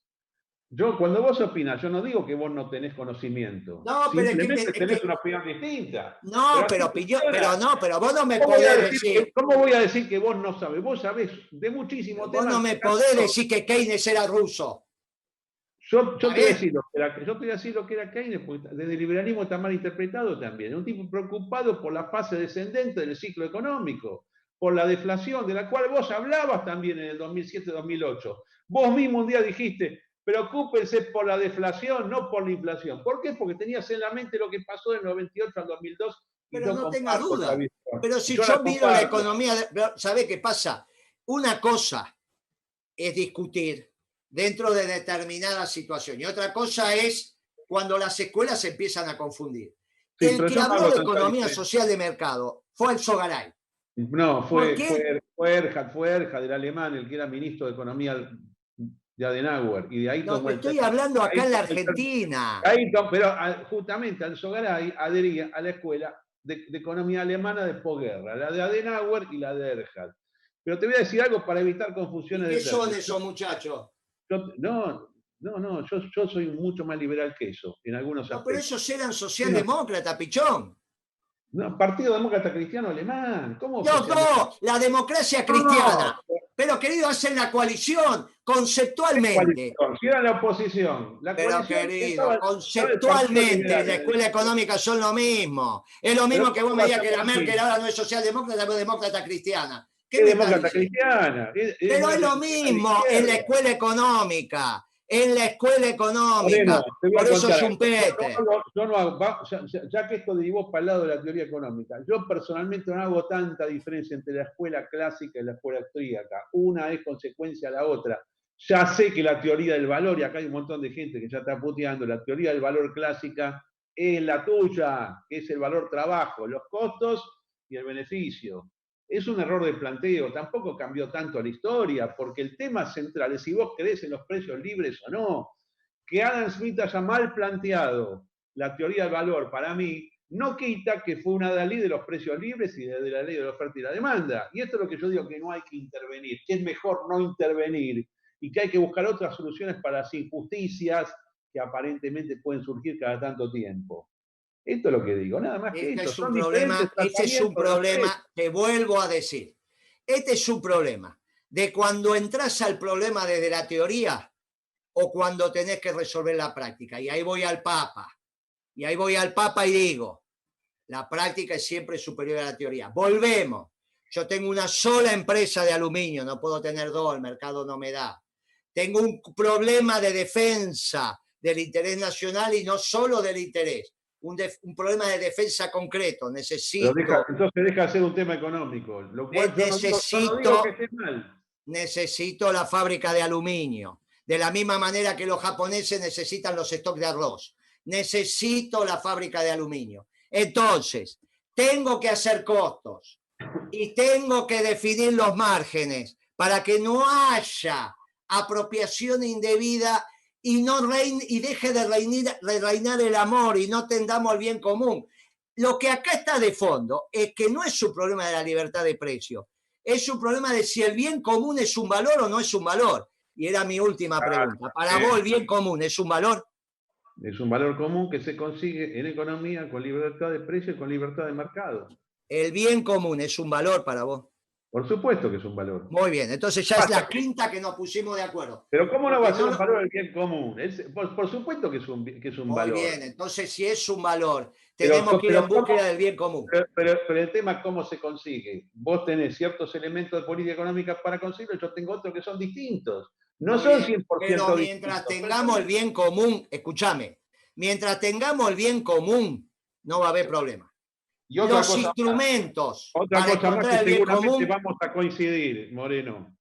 Cuando vos opinás, yo no digo que vos no tenés conocimiento. No, pero simplemente tenés una opinión distinta. No, pero vos no me podés decir... ¿Cómo voy a decir que vos no sabés? Vos sabés de muchísimo tema. Vos no me podés decir que Keynes era ruso. Yo te voy a decir lo que era Keynes, porque desde el liberalismo está mal interpretado también. Es un tipo preocupado por la fase descendente del ciclo económico, por la deflación, de la cual vos hablabas también en el 2007-2008. Vos mismo un día dijiste, preocúpense por la deflación, no por la inflación. ¿Por qué? Porque tenías en la mente lo que pasó del 98 al 2002 y Pero yo no tenga comparto esa duda. visión. Pero si Yo yo la miro la comparto. economía, ¿sabe qué pasa? Una cosa es discutir dentro de determinada situación y otra cosa es cuando las escuelas se empiezan a confundir. Sí, El pero que yo no habló hago de tanta economía diferencia. social de mercado fue el Sogaray. No, ¿Por fue qué? Erhard, el alemán, el que era ministro de Economía de Adenauer, y de ahí No, tomó te el estoy término. hablando acá Ahí en la tomó el término. Argentina. Pero justamente Alzogaray adhería a la escuela de economía alemana de posguerra, la de Adenauer y la de Erhard. Pero te voy a decir algo para evitar ¿Y confusiones de qué son términos. esos muchachos? Yo soy mucho más liberal que eso, en algunos No, pero aspectos. esos eran No, socialdemócratas, pichón. no, Partido Demócrata Cristiano Alemán, ¿cómo Los socialdemócrata? dos, la democracia No, cristiana. Pero querido, hacen la coalición conceptualmente. coalición, si era la oposición. La Pero coalición querido, estaba el Partido conceptualmente Liberal la en el escuela medio. económica son lo mismo. Es lo Pero mismo que vos ¿cómo me vas digas a que la Merkel mentir? ahora no es socialdemócrata, pero es demócrata cristiana. ¿Qué Es me estás demócrata diciendo? cristiana, es Pero es demócrata lo cristiana de la mismo en la izquierda. escuela económica. En la escuela Moreno, económica. te voy Por a eso contar es algo. un pete. Yo no hago, ya que esto derivó para el lado de la teoría económica, yo personalmente no hago tanta diferencia entre la escuela clásica y la escuela austríaca. Una es consecuencia de la otra. Ya sé que la teoría del valor, y acá hay un montón de gente que ya está puteando, la teoría del valor clásica es la tuya, que es el valor trabajo, los costos y el beneficio. Es un error de planteo, tampoco cambió tanto la historia, porque el tema central es si vos crees en los precios libres o no. Que Adam Smith haya mal planteado la teoría del valor, para mí, no quita que fue una ley de los precios libres y de la ley de la oferta y la demanda. Y esto es lo que yo digo que no hay que intervenir, que es mejor no intervenir y que hay que buscar otras soluciones para las injusticias que aparentemente pueden surgir cada tanto tiempo. Esto es lo que digo, nada más que Este eso. es un Son diferentes problema, este es un tratamientos de los precios. problema, te vuelvo a decir. Este es un problema de cuando entras al problema desde la teoría o cuando tenés que resolver la práctica. Y ahí voy al Papa. Y ahí voy al Papa y digo, la práctica es siempre superior a la teoría. Volvemos. Yo tengo una sola empresa de aluminio, no puedo tener dos, el mercado no me da. Tengo un problema de defensa del interés nacional y no solo del interés. Un problema de defensa concreto. Entonces deja de ser un tema económico, lo cual yo no digo que esté mal. Necesito la fábrica de aluminio. De la misma manera que los japoneses necesitan los stocks de arroz. Necesito la fábrica de aluminio. Entonces, tengo que hacer costos y tengo que definir los márgenes para que no haya apropiación indebida y deje de reinar el amor y no tendamos el bien común. Lo que acá está de fondo es que no es un problema de la libertad de precio, es un problema de si el bien común es un valor o no es un valor. Y era mi última pregunta. ¿Para vos el bien común es un valor? Es un valor común que se consigue en economía con libertad de precio y con libertad de mercado. ¿El bien común es un valor para vos? Por supuesto que es un valor. Muy bien, entonces ya es la quinta que nos pusimos de acuerdo. Pero ¿cómo no va a ser un valor el bien común? Por supuesto que es un valor. Muy bien, entonces si es un valor, tenemos que ir en búsqueda del bien común. Pero el tema es cómo se consigue. Vos tenés ciertos elementos de política económica para conseguirlo, yo tengo otros que son distintos. No son 100% pero mientras tengamos el bien común, escúchame, mientras tengamos el bien común, no va a haber problema. Y otra los cosa instrumentos más, otra para cosa más encontrar que el bien seguramente común. vamos a coincidir, Moreno.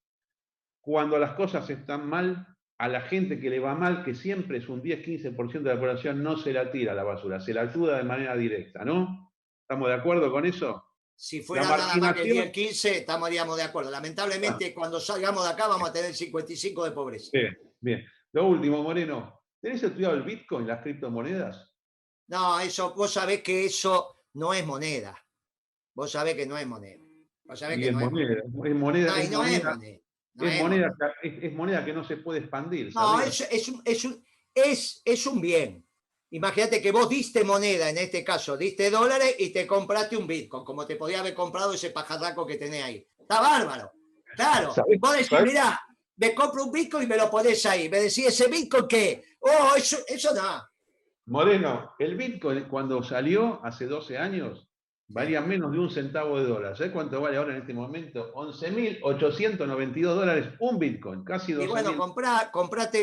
Cuando las cosas están mal, a la gente que le va mal, que siempre es un 10-15% de la población, no se la tira a la basura, se la ayuda de manera directa, ¿no? ¿Estamos de acuerdo con eso? Si fuera nada más que el 10-15, estaríamos de acuerdo. Lamentablemente, cuando salgamos de acá vamos a tener 55 de pobreza. Bien, bien. Lo último, Moreno. ¿Tenés estudiado el Bitcoin, las criptomonedas? No, eso, vos sabés que eso no es moneda. Vos sabés que no es moneda. Vos sabés que no es moneda. Es moneda. No, y no es moneda. Es moneda que no se puede expandir. No, es un bien. Imagínate que vos diste moneda, en este caso, diste dólares y te compraste un Bitcoin, como te podía haber comprado ese pajarraco que tenés ahí. Está bárbaro. Claro. Vos decís, mirá, me compro un Bitcoin y me lo pones ahí. Me decís, ¿ese Bitcoin qué? Oh, eso nada. Moreno, el Bitcoin cuando salió hace 12 años valía menos de $1 ¿Sabes cuánto vale ahora en este momento? $11.892 un Bitcoin, casi Y 12.000. bueno,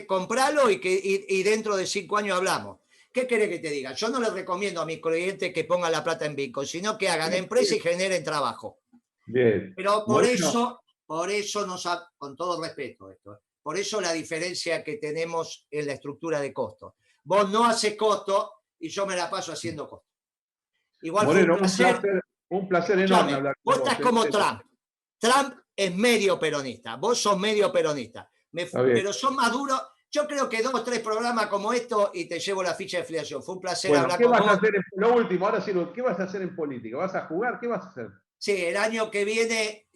compralo y dentro de 5 años hablamos. ¿Qué querés que te diga? Yo no les recomiendo a mis clientes que pongan la plata en Bitcoin, sino que hagan empresa y generen trabajo. Bien. Pero Moreno, por eso con todo respeto esto, por eso la diferencia que tenemos en la estructura de costos. Vos no haces costo y yo me la paso haciendo costo. Igual fue un Moreno, placer. un placer enorme Escúchame, hablar con vos vos. estás como Trump. Trump es medio peronista, vos sos medio peronista, pero sos maduro. Yo creo que 2 o 3 programas como esto y te llevo la ficha de afiliación. Fue un placer Bueno, hablar ¿qué con vas a vos. hacer? Lo último, ahora sí, ¿qué vas a hacer en política? ¿Vas a jugar? ¿Qué vas a hacer? Sí, el año que viene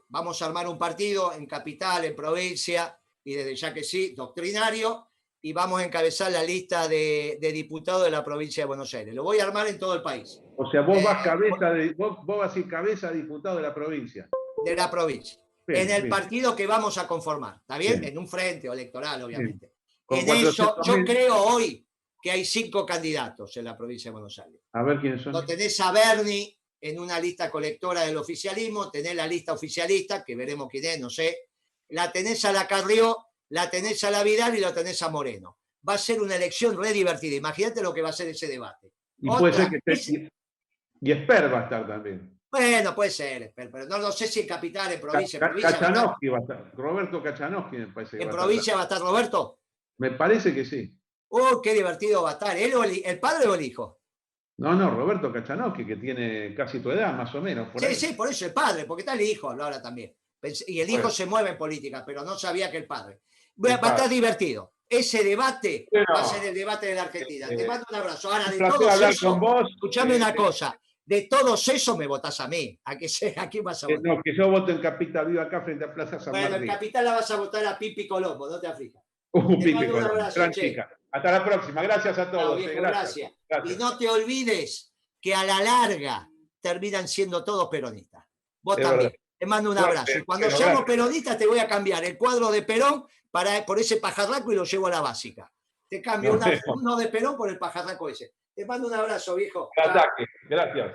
vamos a armar un partido en capital, en provincia, y desde ya que sí, doctrinario, y vamos a encabezar la lista de diputados de la provincia de Buenos Aires. Lo voy a armar en todo el país. O sea, vos vas a ir cabeza de diputado de la provincia. De la provincia. Bien, En el bien, partido que vamos a conformar, ¿está bien? bien, En un frente electoral, bien. obviamente. Con En eso, yo 400.000. creo hoy que hay 5 candidatos en la provincia de Buenos Aires. A ver quiénes son. Lo tenés a Berni en una lista colectora del oficialismo, tenés la lista oficialista, que veremos quién es, no sé. La tenés a la Carrió, la tenés a la Vidal y la tenés a Moreno. Va a ser una elección re divertida. Imagínate lo que va a ser ese debate. Y puede ser que esté. Y Esper va a estar también. Bueno, puede ser, pero no sé si en capital, en provincia. En provincia Kachanowski va a estar. Roberto Kachanowski me parece que ¿En va a provincia estar. va a estar Roberto? Me parece que sí. Qué divertido va a estar. ¿Él o el padre o el hijo? No, Roberto Kachanowski, que tiene casi tu edad, más o menos, por Sí, ahí. sí, por eso el padre, porque está el hijo ahora también. Y el hijo Bueno, se mueve en política, pero no sabía que el padre. el Va a padre. estar divertido. Ese debate va a ser Bueno, el debate de la Argentina. Te mando un abrazo. Ahora, un de placer todos hablar con esos, vos. escuchame una cosa. De todos esos me votás a mí. ¿A quién vas a votar? No, que yo voto en Capital Viva acá frente a Plaza San Bueno, en Martín. Capital la vas a votar a Pipi Colombo, no te aflijas. Te Pipi mando un Colón, abrazo, gran che. chica. Hasta la próxima. Gracias a Chao, todos. viejo, Gracias. gracias. Y Gracias. no te olvides que a la larga terminan siendo todos peronistas. Vos Es verdad. también. Te mando un abrazo. Suerte. Y cuando Bueno, seamos gracias. peronistas te voy a cambiar el cuadro de Perón por ese pajarraco y lo llevo a la básica. Te cambio Nos vemos. uno de Perón por el pajarraco ese. Te mando un abrazo, viejo. Al Chao. ataque. Gracias.